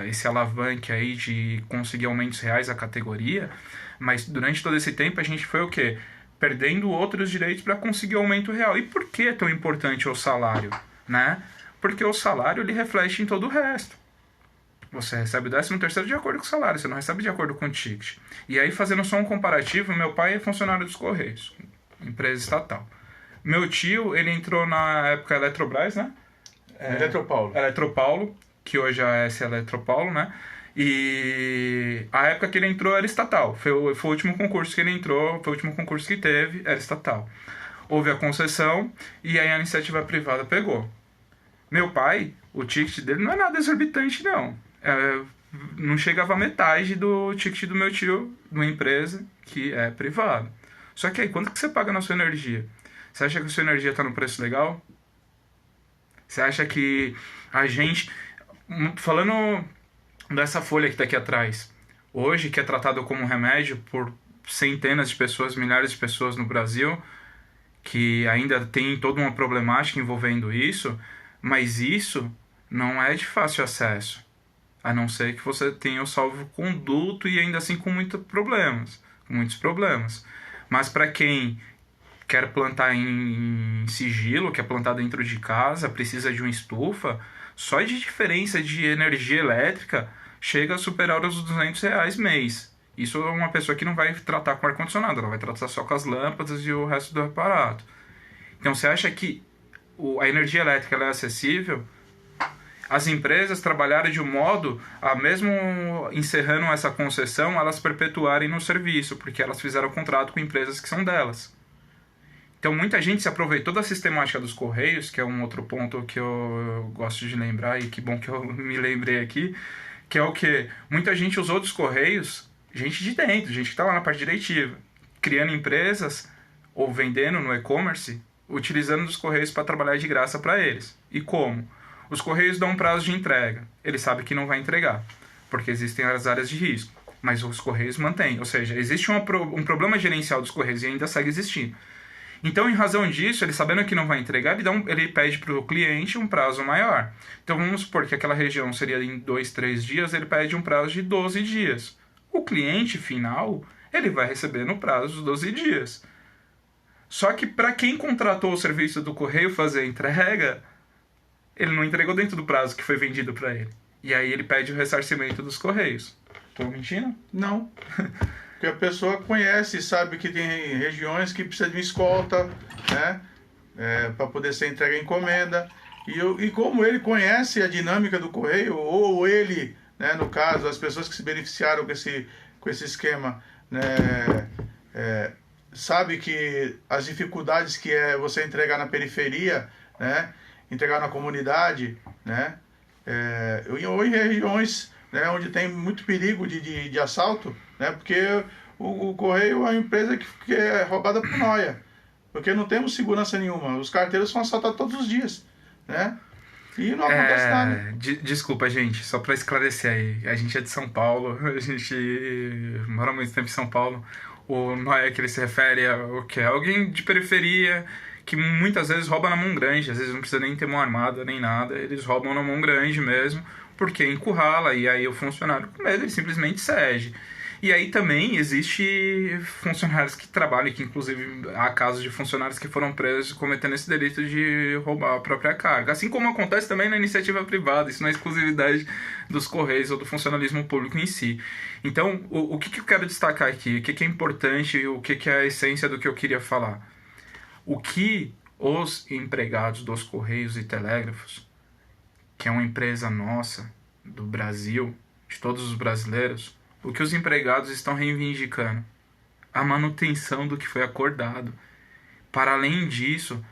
esse alavanque aí de conseguir aumentos reais à categoria, mas durante todo esse tempo a gente foi o quê? Perdendo outros direitos para conseguir aumento real. E por que é tão importante o salário, né? Porque o salário ele reflete em todo o resto. Você recebe o 13º de acordo com o salário, você não recebe de acordo com o ticket. E aí, fazendo só um comparativo, meu pai é funcionário dos Correios, empresa estatal. Meu tio, ele entrou na época Eletrobras, né? Eletropaulo, que hoje é a S Eletropaulo, né? E a época que ele entrou era estatal. Foi o último concurso que ele entrou, foi o último concurso que teve, era estatal. Houve a concessão e aí a iniciativa privada pegou. Meu pai, o ticket dele não é nada exorbitante, não. Não chegava a metade do ticket do meu tio, numa empresa que é privada. Só que aí, quanto que você paga na sua energia? Você acha que a sua energia está no preço legal? Você acha que a gente... Falando dessa folha que está aqui atrás, hoje, que é tratado como remédio por centenas de pessoas, milhares de pessoas no Brasil, que ainda tem toda uma problemática envolvendo isso, mas isso não é de fácil acesso. A não ser que você tenha o salvo-conduto e ainda assim com muitos problemas. Mas para quem quer plantar em sigilo, quer plantar dentro de casa, precisa de uma estufa, só de diferença de energia elétrica chega a superar os R$200 mês. Isso é uma pessoa que não vai tratar com ar-condicionado, ela vai tratar só com as lâmpadas e o resto do aparato. Então você acha que a energia elétrica ela é acessível? As empresas trabalharam de um modo a, mesmo encerrando essa concessão, elas perpetuarem no serviço, porque elas fizeram contrato com empresas que são delas. Então muita gente se aproveitou da sistemática dos Correios, que é um outro ponto que eu gosto de lembrar, e que bom que eu me lembrei aqui, que é o que muita gente usou dos Correios, gente de dentro, gente que está lá na parte diretiva, criando empresas ou vendendo no e-commerce, utilizando os Correios para trabalhar de graça para eles. E como? Os Correios dão um prazo de entrega. Ele sabe que não vai entregar, porque existem as áreas de risco. Mas os Correios mantêm. Ou seja, existe um problema gerencial dos Correios e ainda segue existindo. Então, em razão disso, ele sabendo que não vai entregar, ele pede para o cliente um prazo maior. Então, vamos supor que aquela região seria em 2, 3 dias, ele pede um prazo de 12 dias. O cliente final, ele vai receber no prazo dos 12 dias. Só que para quem contratou o serviço do correio fazer a entrega, ele não entregou dentro do prazo que foi vendido para ele. E aí ele pede o ressarcimento dos correios. Estou mentindo? Não. Porque a pessoa conhece, sabe que tem regiões que precisa de uma escolta, né? Para poder ser entregue a encomenda. E como ele conhece a dinâmica do correio, ou ele, né, no caso, as pessoas que se beneficiaram com esse esquema, né, sabe que as dificuldades que é você entregar na periferia, né, entregar na comunidade, né, ou em regiões, né, onde tem muito perigo de assalto, né, porque o correio é uma empresa que é roubada por noia, porque não temos segurança nenhuma, os carteiros são assaltados todos os dias, né, e não acontece nada. Desculpa, gente, só para esclarecer aí, a gente é de São Paulo, a gente mora muito tempo em São Paulo. O noia que ele se refere é o que? Alguém de periferia que muitas vezes rouba na mão grande, às vezes não precisa nem ter mão armada nem nada, eles roubam na mão grande mesmo, porque encurrala, e aí o funcionário com medo ele simplesmente cede. E aí também existe funcionários que trabalham, que inclusive há casos de funcionários que foram presos cometendo esse delito de roubar a própria carga. Assim como acontece também na iniciativa privada, isso não é exclusividade dos Correios ou do funcionalismo público em si. Então, o que eu quero destacar aqui? O que é importante e o que é a essência do que eu queria falar? O que os empregados dos Correios e Telégrafos, que é uma empresa nossa, do Brasil, de todos os brasileiros, o que os empregados estão reivindicando? A manutenção do que foi acordado. Para além disso,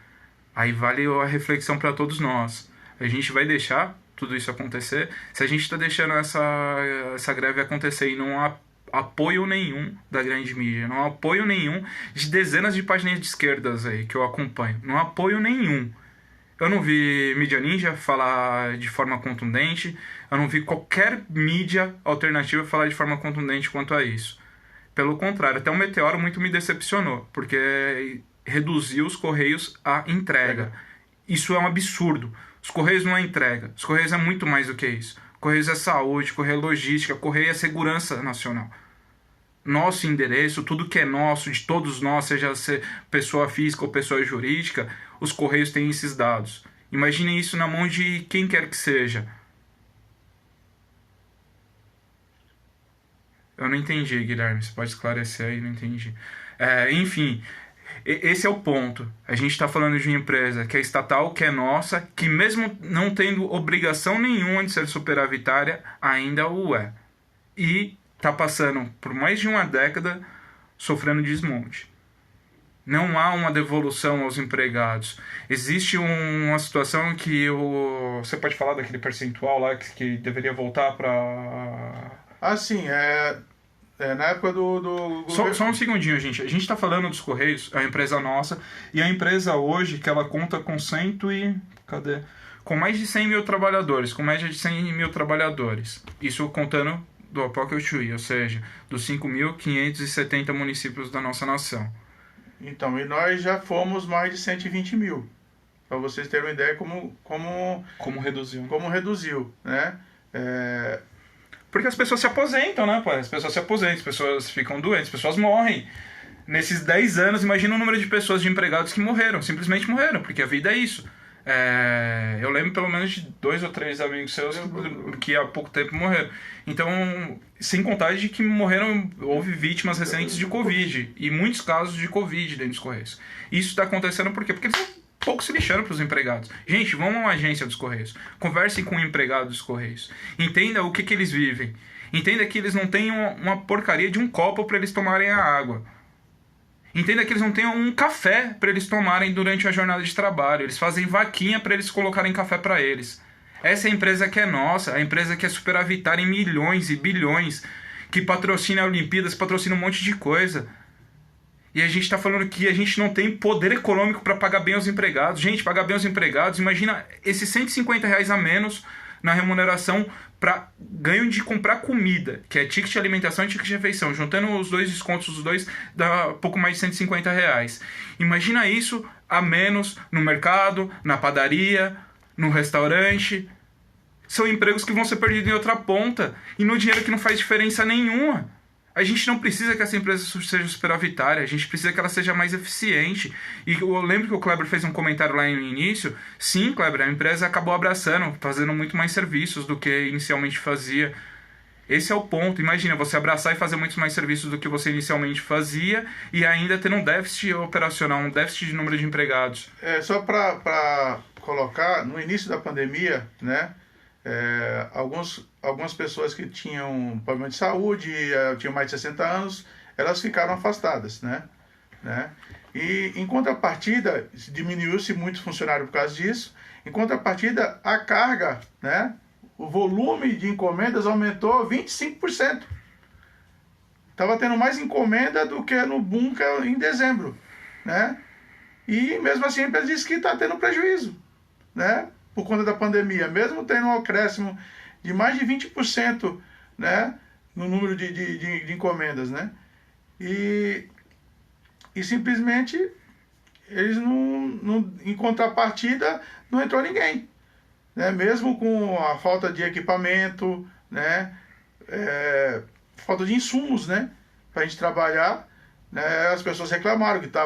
aí vale a reflexão para todos nós. A gente vai deixar tudo isso acontecer? Se a gente está deixando essa greve acontecer e não há apoio nenhum da grande mídia, não há apoio nenhum de dezenas de páginas de esquerdas aí que eu acompanho, não há apoio nenhum. Eu não vi Mídia Ninja falar de forma contundente, eu não vi qualquer mídia alternativa falar de forma contundente quanto a isso. Pelo contrário, até o Meteoro muito me decepcionou, porque reduziu os Correios à entrega. Isso é um absurdo. Os Correios não é entrega, os Correios é muito mais do que isso. Correios é saúde, Correio é logística, Correio é segurança nacional. Nosso endereço, tudo que é nosso, de todos nós, seja pessoa física ou pessoa jurídica, os Correios têm esses dados. Imaginem isso na mão de quem quer que seja. Eu não entendi, Guilherme. Você pode esclarecer aí? Não entendi. Enfim, esse é o ponto. A gente está falando de uma empresa que é estatal, que é nossa, que mesmo não tendo obrigação nenhuma de ser superavitária, ainda o é. E está passando por mais de uma década sofrendo desmonte. Não há uma devolução aos empregados. Existe uma situação que você pode falar daquele percentual lá que deveria voltar para... Assim, na época do Só um segundinho, gente. A gente está falando dos Correios, a empresa nossa, e a empresa hoje, que ela conta com com mais de 100 mil trabalhadores, com média de 100 mil trabalhadores. Isso contando do Apoca Chuí, ou seja, dos 5.570 municípios da nossa nação. Então, e nós já fomos mais de 120 mil. Para vocês terem uma ideia Como reduziu. Como reduziu, né? Porque as pessoas se aposentam, né, pai? As pessoas se aposentam, as pessoas ficam doentes, as pessoas morrem. Nesses 10 anos, imagina o número de pessoas, de empregados que morreram, simplesmente morreram, porque a vida é isso. Eu lembro pelo menos de 2 ou 3 amigos seus que há pouco tempo morreram. Então, sem contar de que houve vítimas recentes de Covid, e muitos casos de Covid dentro dos Correios. Isso está acontecendo por quê? Porque eles estão pouco se lixando para os empregados. Gente, vão a uma agência dos Correios, conversem com o empregado dos Correios, entenda o que eles vivem, entenda que eles não têm uma porcaria de um copo para eles tomarem a água. Entenda que eles não têm um café para eles tomarem durante a jornada de trabalho. Eles fazem vaquinha para eles colocarem café para eles. Essa é a empresa que é nossa, a empresa que é superavitária em milhões e bilhões, que patrocina Olimpíadas, patrocina um monte de coisa. E a gente está falando que a gente não tem poder econômico para pagar bem os empregados. Gente, pagar bem os empregados, imagina esses R$150 a menos na remuneração para ganho de comprar comida, que é ticket de alimentação e ticket de refeição. Juntando os dois descontos, os dois, dá pouco mais de R$150. Imagina isso a menos no mercado, na padaria, no restaurante. São empregos que vão ser perdidos em outra ponta e no dinheiro que não faz diferença nenhuma. A gente não precisa que essa empresa seja superavitária, a gente precisa que ela seja mais eficiente. E eu lembro que o Kleber fez um comentário lá no início. Sim, Kleber, a empresa acabou abraçando, fazendo muito mais serviços do que inicialmente fazia. Esse é o ponto. Imagina, você abraçar e fazer muitos mais serviços do que você inicialmente fazia e ainda ter um déficit operacional, um déficit de número de empregados. Só para colocar, no início da pandemia, né? Algumas pessoas que tinham problema de saúde, tinham mais de 60 anos, elas ficaram afastadas, né? E em contrapartida, diminuiu-se muito funcionário por causa disso. Em contrapartida, a carga, né? O volume de encomendas aumentou 25%. Estava tendo mais encomenda do que no boom em dezembro, né? E mesmo assim a empresa disse que está tendo prejuízo, né? Por conta da pandemia, mesmo tendo um acréscimo de mais de 20%, né, no número de encomendas, né? E simplesmente eles não, em contrapartida, não entrou ninguém, né? Mesmo com a falta de equipamento, né, falta de insumos, né, para a gente trabalhar, né? As pessoas reclamaram que tá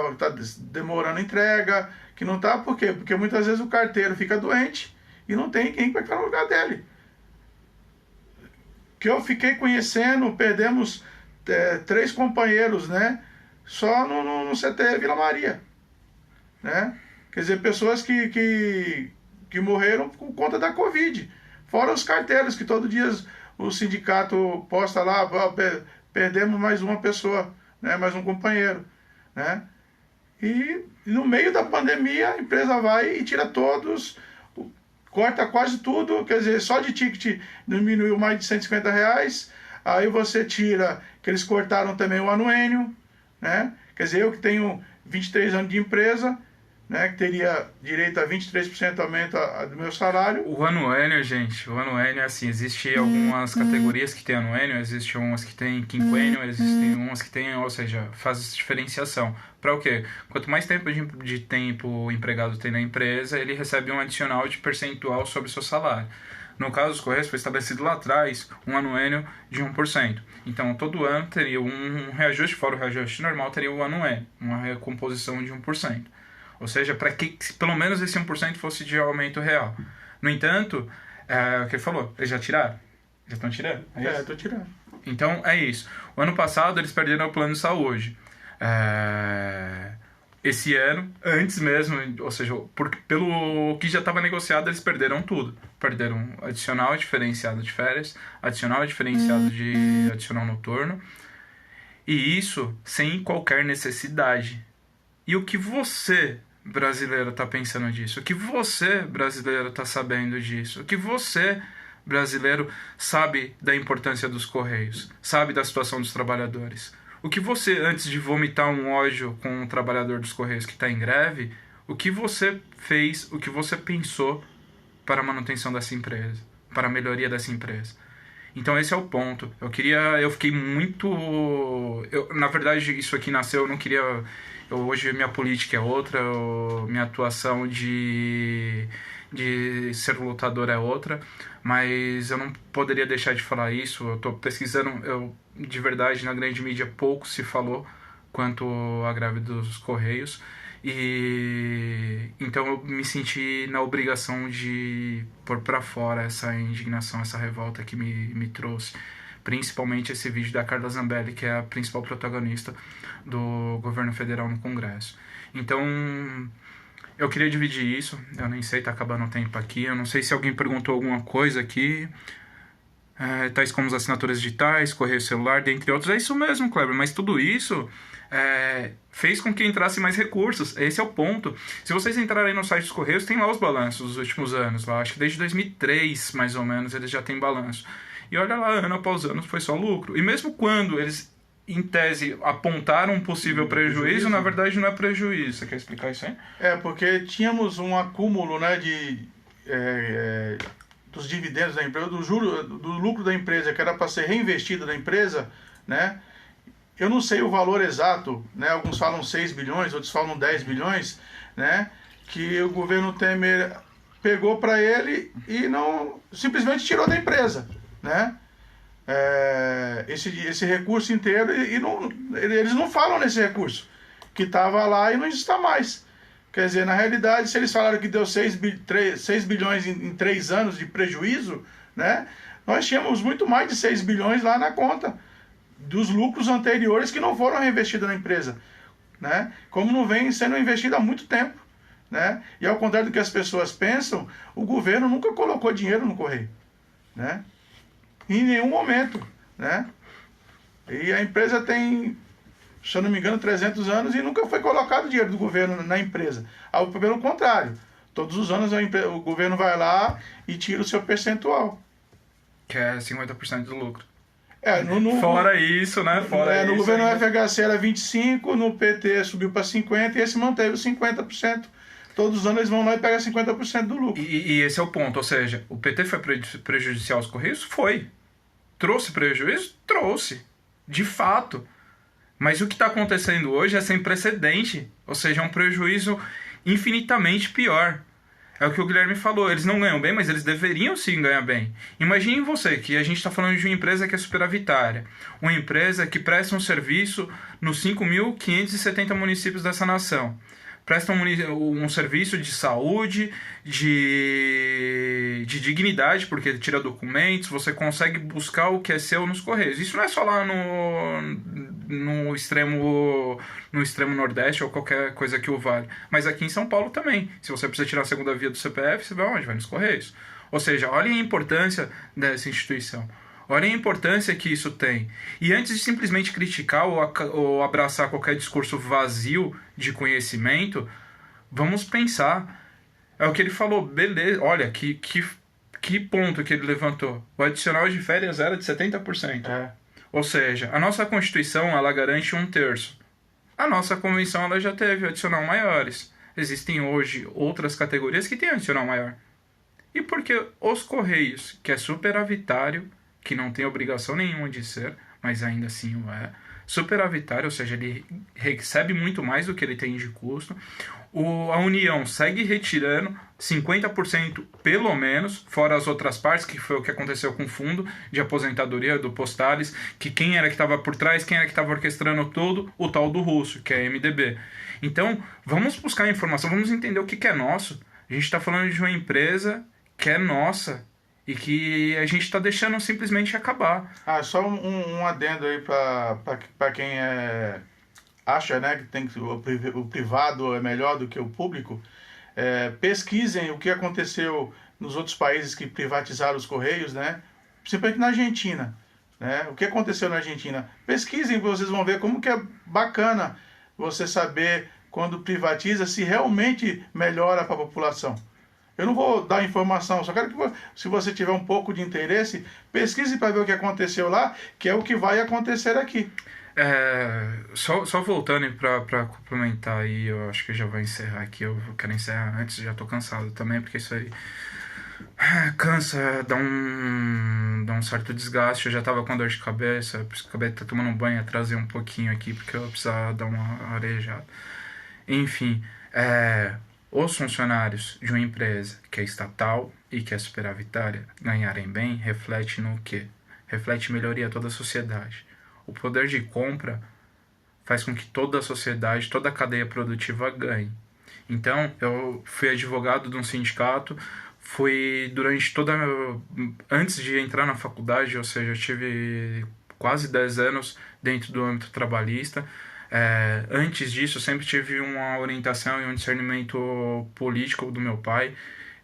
demorando a entrega, que não tá, por quê? Porque muitas vezes o carteiro fica doente e não tem quem para ficar no lugar dele. Que eu fiquei conhecendo, perdemos 3 companheiros, né? Só no CT Vila Maria, né? Quer dizer, pessoas que morreram por conta da Covid. Fora os carteiros, que todo dia o sindicato posta lá, perdemos mais uma pessoa, né? Mais um companheiro, né? E no meio da pandemia a empresa vai e tira todos, corta quase tudo, quer dizer, só de ticket diminuiu mais de R$150, aí você tira, que eles cortaram também o anuênio, né? Quer dizer, eu que tenho 23 anos de empresa, né, que teria direito a 23% aumento do meu salário. O anuênio, gente, o anuênio é assim, existe algumas categorias que tem anuênio, existem umas que tem quinquênio, existem umas que tem, ou seja, faz diferenciação. Para o quê? Quanto mais tempo de tempo o empregado tem na empresa, ele recebe um adicional de percentual sobre o seu salário. No caso dos Correios, foi estabelecido lá atrás um anuênio de 1%. Então, todo ano teria um reajuste, fora o reajuste normal, teria o anuênio, uma recomposição de 1%. Ou seja, para que pelo menos esse 1% fosse de aumento real. No entanto, o que ele falou, eles já tiraram? Já estão tirando? Estou tirando. Então, é isso. O ano passado, eles perderam o plano de saúde. Esse ano, antes mesmo, ou seja, pelo que já estava negociado, eles perderam tudo. Perderam adicional diferenciado de férias, adicional diferenciado de adicional noturno. E isso sem qualquer necessidade. E o que você, brasileiro, está pensando disso? O que você, brasileiro, está sabendo disso? O que você, brasileiro, sabe da importância dos Correios? Sabe da situação dos trabalhadores? O que você, antes de vomitar um ódio com um trabalhador dos Correios que está em greve, o que você fez, o que você pensou para a manutenção dessa empresa, para a melhoria dessa empresa? Então esse é o ponto. Eu fiquei muito... na verdade, isso aqui nasceu, eu não queria... hoje minha política é outra, minha atuação de ser lutador é outra, mas eu não poderia deixar de falar isso. Eu estou pesquisando, de verdade, na grande mídia pouco se falou quanto à greve dos Correios, e então eu me senti na obrigação de pôr para fora essa indignação, essa revolta que me trouxe, principalmente esse vídeo da Carla Zambelli, que é a principal protagonista do governo federal no Congresso. Então, eu queria dividir isso. Eu nem sei, tá acabando o tempo aqui. Eu não sei se alguém perguntou alguma coisa aqui. Tais como as assinaturas digitais, correio celular, dentre outros. É isso mesmo, Kleber, mas tudo isso fez com que entrasse mais recursos. Esse é o ponto. Se vocês entrarem no site dos Correios, tem lá os balanços dos últimos anos. Lá. Acho que desde 2003, mais ou menos, eles já têm balanço. E olha lá, ano após ano, foi só lucro. E mesmo quando eles, em tese, apontaram um possível prejuízo, na verdade não é prejuízo. Você quer explicar isso aí? Porque tínhamos um acúmulo, né, dos dividendos da empresa, do lucro da empresa, que era para ser reinvestido na empresa, né? Eu não sei o valor exato, né? Alguns falam 6 bilhões, outros falam 10 bilhões, né? Que o governo Temer pegou para ele e não simplesmente tirou da empresa, né? Esse recurso inteiro eles não falam nesse recurso que estava lá e não está mais. Quer dizer, na realidade, se eles falaram que deu 6 bilhões em 3 anos de prejuízo, né? Nós tínhamos muito mais de 6 bilhões lá na conta dos lucros anteriores que não foram reinvestidos na empresa, né? Como não vem sendo investido há muito tempo, né? E ao contrário do que as pessoas pensam, o governo nunca colocou dinheiro no Correio, né? Em nenhum momento, né? E a empresa tem, se eu não me engano, 300 anos e nunca foi colocado dinheiro do governo na empresa. Pelo contrário, todos os anos o governo vai lá e tira o seu percentual. Que é 50% do lucro. Fora isso, né? No governo FHC era 25%, no PT subiu para 50% e esse manteve os 50%. Todos os anos eles vão lá e pegam 50% do lucro. E esse é o ponto, ou seja, o PT foi prejudicial aos Correios? Foi. Trouxe prejuízo? Trouxe. De fato. Mas o que está acontecendo hoje é sem precedente. Ou seja, é um prejuízo infinitamente pior. É o que o Guilherme falou. Eles não ganham bem, mas eles deveriam sim ganhar bem. Imagine você que a gente está falando de uma empresa que é superavitária. Uma empresa que presta um serviço nos 5.570 municípios dessa nação. Presta um serviço de saúde, de dignidade, porque ele tira documentos, você consegue buscar o que é seu nos Correios. Isso não é só lá no extremo Nordeste ou qualquer coisa que o vale. Mas aqui em São Paulo também. Se você precisa tirar a segunda via do CPF, você vai onde? Vai nos Correios. Ou seja, olhem a importância dessa instituição. Olha a importância que isso tem. E antes de simplesmente criticar ou abraçar qualquer discurso vazio de conhecimento, vamos pensar. É o que ele falou, beleza. Olha, que ponto que ele levantou. O adicional de férias era de 70%. Ou seja, a nossa Constituição ela garante 1/3. A nossa Convenção ela já teve adicional maiores. Existem hoje outras categorias que têm adicional maior. E por que os Correios, que é superavitário, que não tem obrigação nenhuma de ser, mas ainda assim o é, superavitário, ou seja, ele recebe muito mais do que ele tem de custo. A União segue retirando 50% pelo menos, fora as outras partes, que foi o que aconteceu com o fundo de aposentadoria do Postales, que quem era que estava por trás, quem era que estava orquestrando tudo, o tal do russo, que é a MDB. Então, vamos buscar informação, vamos entender o que é nosso. A gente está falando de uma empresa que é nossa, e que a gente está deixando simplesmente acabar. Só um adendo aí para quem acha, né, que o privado é melhor do que o público. Pesquisem o que aconteceu nos outros países que privatizaram os Correios, né? Principalmente na Argentina. Né? O que aconteceu na Argentina? Pesquisem, vocês vão ver como que é bacana você saber quando privatiza se realmente melhora para a população. Eu não vou dar informação, só quero que se você tiver um pouco de interesse, pesquise para ver o que aconteceu lá, que é o que vai acontecer aqui. Só voltando para complementar aí, eu acho que já vai encerrar aqui. Eu quero encerrar antes, já tô cansado também, porque isso aí cansa, dá um certo desgaste. Eu já tava com dor de cabeça, acabei de tomando um banho, atrasei um pouquinho aqui, porque eu precisava dar uma arejada. Enfim, os funcionários de uma empresa que é estatal e que é superavitária ganharem bem, reflete no quê? Reflete melhoria a toda a sociedade. O poder de compra faz com que toda a sociedade, toda a cadeia produtiva ganhe. Então, eu fui advogado de um sindicato, fui durante antes de entrar na faculdade, ou seja, eu tive quase 10 anos dentro do âmbito trabalhista. Antes disso, eu sempre tive uma orientação e um discernimento político do meu pai.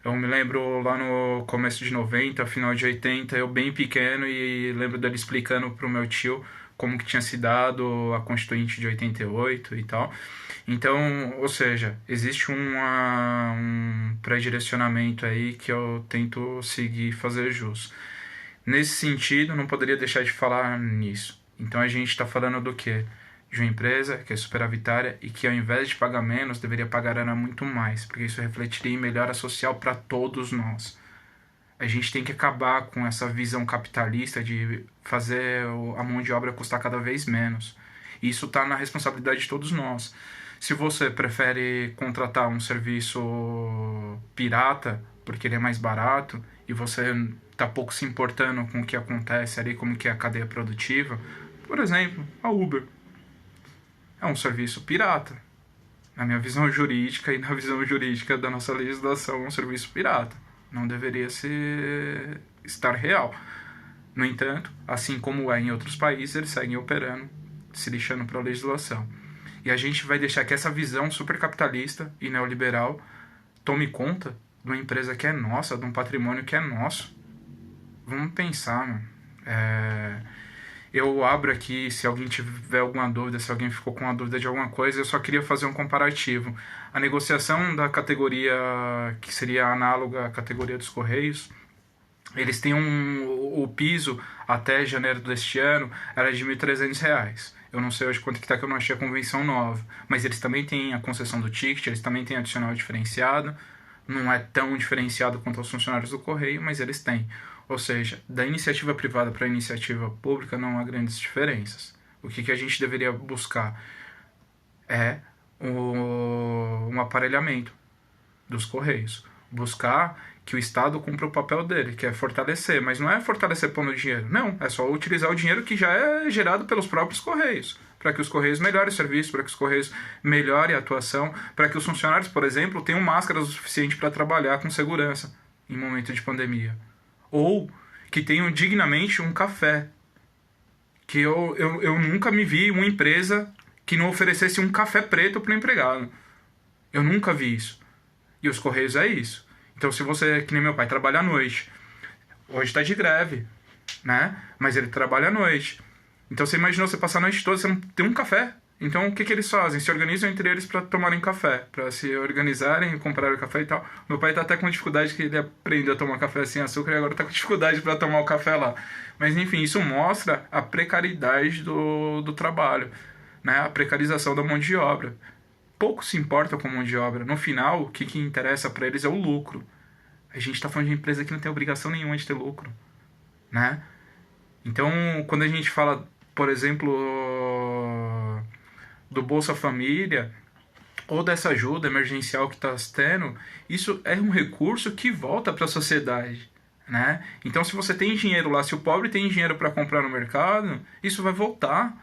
Eu me lembro lá no começo de 90, final de 80, eu bem pequeno, e lembro dele explicando para o meu tio como que tinha se dado a Constituinte de 88 e tal. Então, ou seja, existe um pré-direcionamento aí que eu tento seguir e fazer jus. Nesse sentido, não poderia deixar de falar nisso. Então a gente está falando do quê? De uma empresa que é superavitária e que ao invés de pagar menos, deveria pagar muito mais, porque isso refletiria em melhora social para todos nós. A gente tem que acabar com essa visão capitalista de fazer a mão de obra custar cada vez menos. E isso está na responsabilidade de todos nós. Se você prefere contratar um serviço pirata, porque ele é mais barato, e você está pouco se importando com o que acontece ali, como que é a cadeia produtiva, por exemplo, a Uber é um serviço pirata. Na minha visão jurídica e na visão jurídica da nossa legislação, é um serviço pirata. Não deveria estar real. No entanto, assim como é em outros países, eles seguem operando, se lixando para a legislação. E a gente vai deixar que essa visão supercapitalista e neoliberal tome conta de uma empresa que é nossa, de um patrimônio que é nosso. Vamos pensar, mano. Eu abro aqui, se alguém tiver alguma dúvida, se alguém ficou com uma dúvida de alguma coisa, eu só queria fazer um comparativo. A negociação da categoria, que seria análoga à categoria dos Correios, eles têm o piso até janeiro deste ano, era de R$ 1.300. Eu não sei hoje quanto que tá, que eu não achei a convenção nova. Mas eles também têm a concessão do ticket, eles também têm adicional diferenciado. Não é tão diferenciado quanto aos funcionários do Correio, mas eles têm. Ou seja, da iniciativa privada para a iniciativa pública não há grandes diferenças. O que a gente deveria buscar é um aparelhamento dos Correios. Buscar que o Estado cumpra o papel dele, que é fortalecer. Mas não é fortalecer pondo dinheiro. Não, é só utilizar o dinheiro que já é gerado pelos próprios Correios. Para que os Correios melhorem o serviço, para que os Correios melhorem a atuação, para que os funcionários, por exemplo, tenham máscaras o suficiente para trabalhar com segurança em momento de pandemia. Ou que tenham dignamente um café. Que eu nunca me vi uma empresa que não oferecesse um café preto para o empregado. Eu nunca vi isso. E os Correios é isso. Então, se você, que nem meu pai, trabalha à noite, hoje está de greve, né? Mas ele trabalha à noite. Então, você imaginou você passar a noite toda, você não tem um café. Então, o que eles fazem? Se organizam entre eles para tomarem café, para se organizarem, comprarem café e tal. Meu pai tá até com dificuldade, que ele aprendeu a tomar café sem açúcar e agora tá com dificuldade para tomar o café lá. Mas, enfim, isso mostra a precariedade do trabalho, né? A precarização da mão de obra. Pouco se importa com a mão de obra. No final, o que interessa para eles é o lucro. A gente está falando de uma empresa que não tem obrigação nenhuma de ter lucro, né? Então, quando a gente fala, por exemplo, do Bolsa Família ou dessa ajuda emergencial que está tendo, isso é um recurso que volta para a sociedade, né? Então, se você tem dinheiro lá, se o pobre tem dinheiro para comprar no mercado, isso vai voltar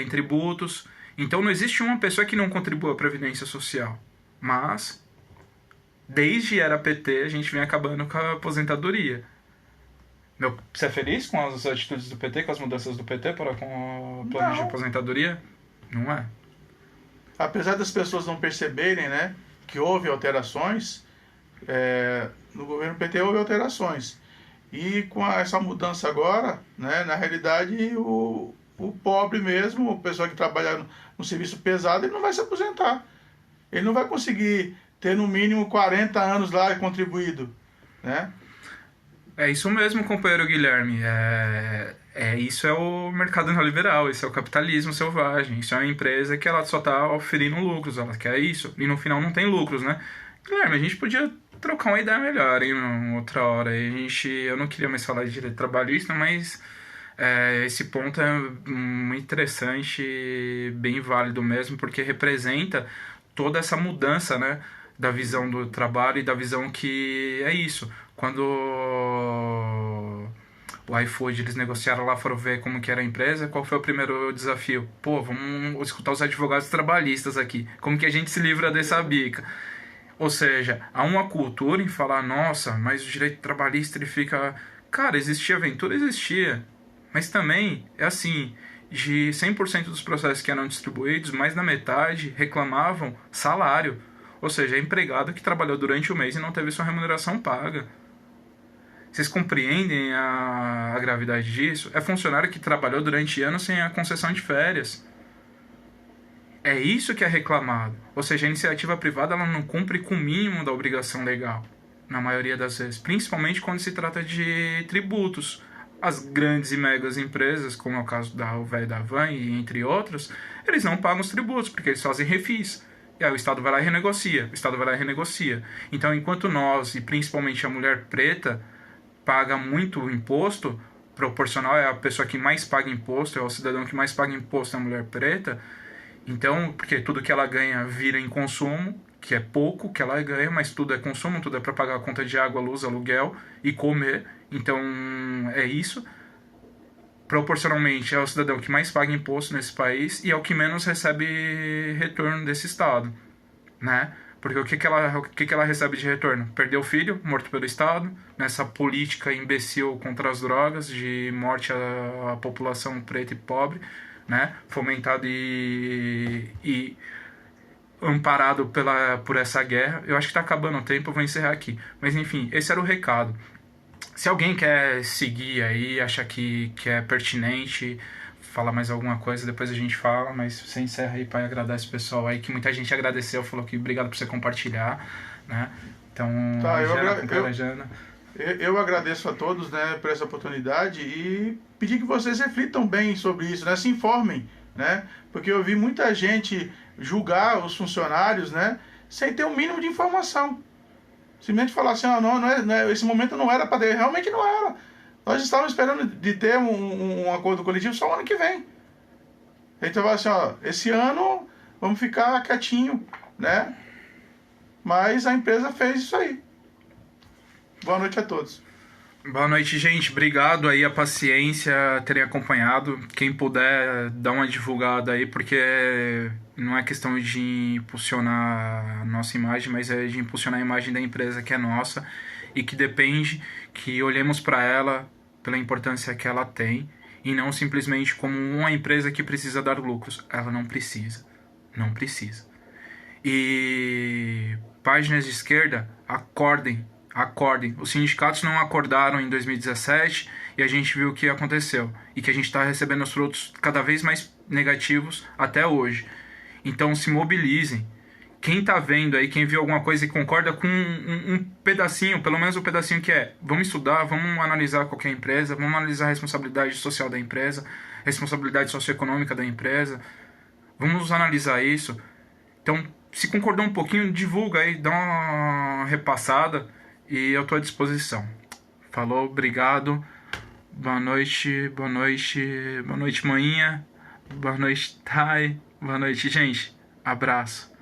em tributos. Então, não existe uma pessoa que não contribua à Previdência Social. Mas, desde era PT, a gente vem acabando com a aposentadoria. Você é feliz com as atitudes do PT, com as mudanças do PT para com o plano de aposentadoria? Não é. Apesar das pessoas não perceberem, né, que houve alterações, no governo PT houve alterações. E com essa mudança agora, né, na realidade, o pobre mesmo, o pessoal que trabalha no serviço pesado, ele não vai se aposentar. Ele não vai conseguir ter no mínimo 40 anos lá contribuído, né? É isso mesmo, companheiro Guilherme. Isso é o mercado neoliberal, isso é o capitalismo selvagem. Isso é uma empresa que ela só está oferindo lucros, ela quer isso. E no final não tem lucros, né? Guilherme, a gente podia trocar uma ideia melhor, hein, uma outra hora. Eu não queria mais falar de direito trabalhista, mas esse ponto é muito interessante e bem válido mesmo, porque representa toda essa mudança, né, da visão do trabalho e da visão que é isso. Quando o iFood, eles negociaram lá, foram ver como que era a empresa, qual foi o primeiro desafio? Pô, vamos escutar os advogados trabalhistas aqui. Como que a gente se livra dessa bica? Ou seja, há uma cultura em falar, nossa, mas o direito trabalhista, ele fica... Cara, existia aventura? Existia. Mas também, é assim, de 100% dos processos que eram distribuídos, mais da metade reclamavam salário. Ou seja, é empregado que trabalhou durante o mês e não teve sua remuneração paga. Vocês compreendem a gravidade disso? É funcionário que trabalhou durante anos sem a concessão de férias. É isso que é reclamado. Ou seja, a iniciativa privada ela não cumpre com o mínimo da obrigação legal, na maioria das vezes. Principalmente quando se trata de tributos. As grandes e megas empresas, como é o caso da Velho da Van e entre outros, eles não pagam os tributos, porque eles fazem refis. E aí o Estado vai lá e renegocia. O Estado vai lá e renegocia. Então, enquanto nós, e principalmente a mulher preta, paga muito imposto, proporcional, é a pessoa que mais paga imposto, é o cidadão que mais paga imposto, é a mulher preta. Então, porque tudo que ela ganha vira em consumo, que é pouco que ela ganha, mas tudo é consumo, tudo é para pagar a conta de água, luz, aluguel e comer. Então, é isso. Proporcionalmente, é o cidadão que mais paga imposto nesse país e é o que menos recebe retorno desse Estado, né? Porque o que ela recebe de retorno? Perdeu o filho, morto pelo Estado, nessa política imbecil contra as drogas, de morte à população preta e pobre, né? Fomentado e amparado por essa guerra. Eu acho que está acabando o tempo, eu vou encerrar aqui. Mas enfim, esse era o recado. Se alguém quer seguir aí, acha que é pertinente, falar mais alguma coisa, depois a gente fala, mas você encerra aí para agradar esse pessoal aí, que muita gente agradeceu, falou que obrigado por você compartilhar, né? Então, Tá, Jana. Eu agradeço a todos, né, por essa oportunidade e pedir que vocês reflitam bem sobre isso, né, se informem, né, porque eu vi muita gente julgar os funcionários, né, sem ter um mínimo de informação. Simplesmente falar assim, esse momento não era para ter, realmente não era. Nós estávamos esperando de ter um acordo coletivo só o ano que vem. A gente vai assim, esse ano vamos ficar quietinho, né? Mas a empresa fez isso aí. Boa noite a todos. Boa noite, gente. Obrigado aí a paciência, terem acompanhado. Quem puder, dá uma divulgada aí, porque não é questão de impulsionar a nossa imagem, mas é de impulsionar a imagem da empresa que é nossa e que depende que olhemos para ela pela importância que ela tem e não simplesmente como uma empresa que precisa dar lucros. Ela não precisa. Não precisa. E páginas de esquerda, acordem. Os sindicatos não acordaram em 2017 e a gente viu o que aconteceu. E que a gente está recebendo os frutos cada vez mais negativos até hoje. Então se mobilizem. Quem está vendo aí, quem viu alguma coisa e concorda com um pedacinho, pelo menos um pedacinho que é, vamos estudar, vamos analisar qualquer empresa, vamos analisar a responsabilidade social da empresa, responsabilidade socioeconômica da empresa, vamos analisar isso. Então, se concordou um pouquinho, divulga aí, dá uma repassada e eu estou à disposição. Falou, obrigado, boa noite, manhinha, boa noite, Thay, boa noite, gente, abraço.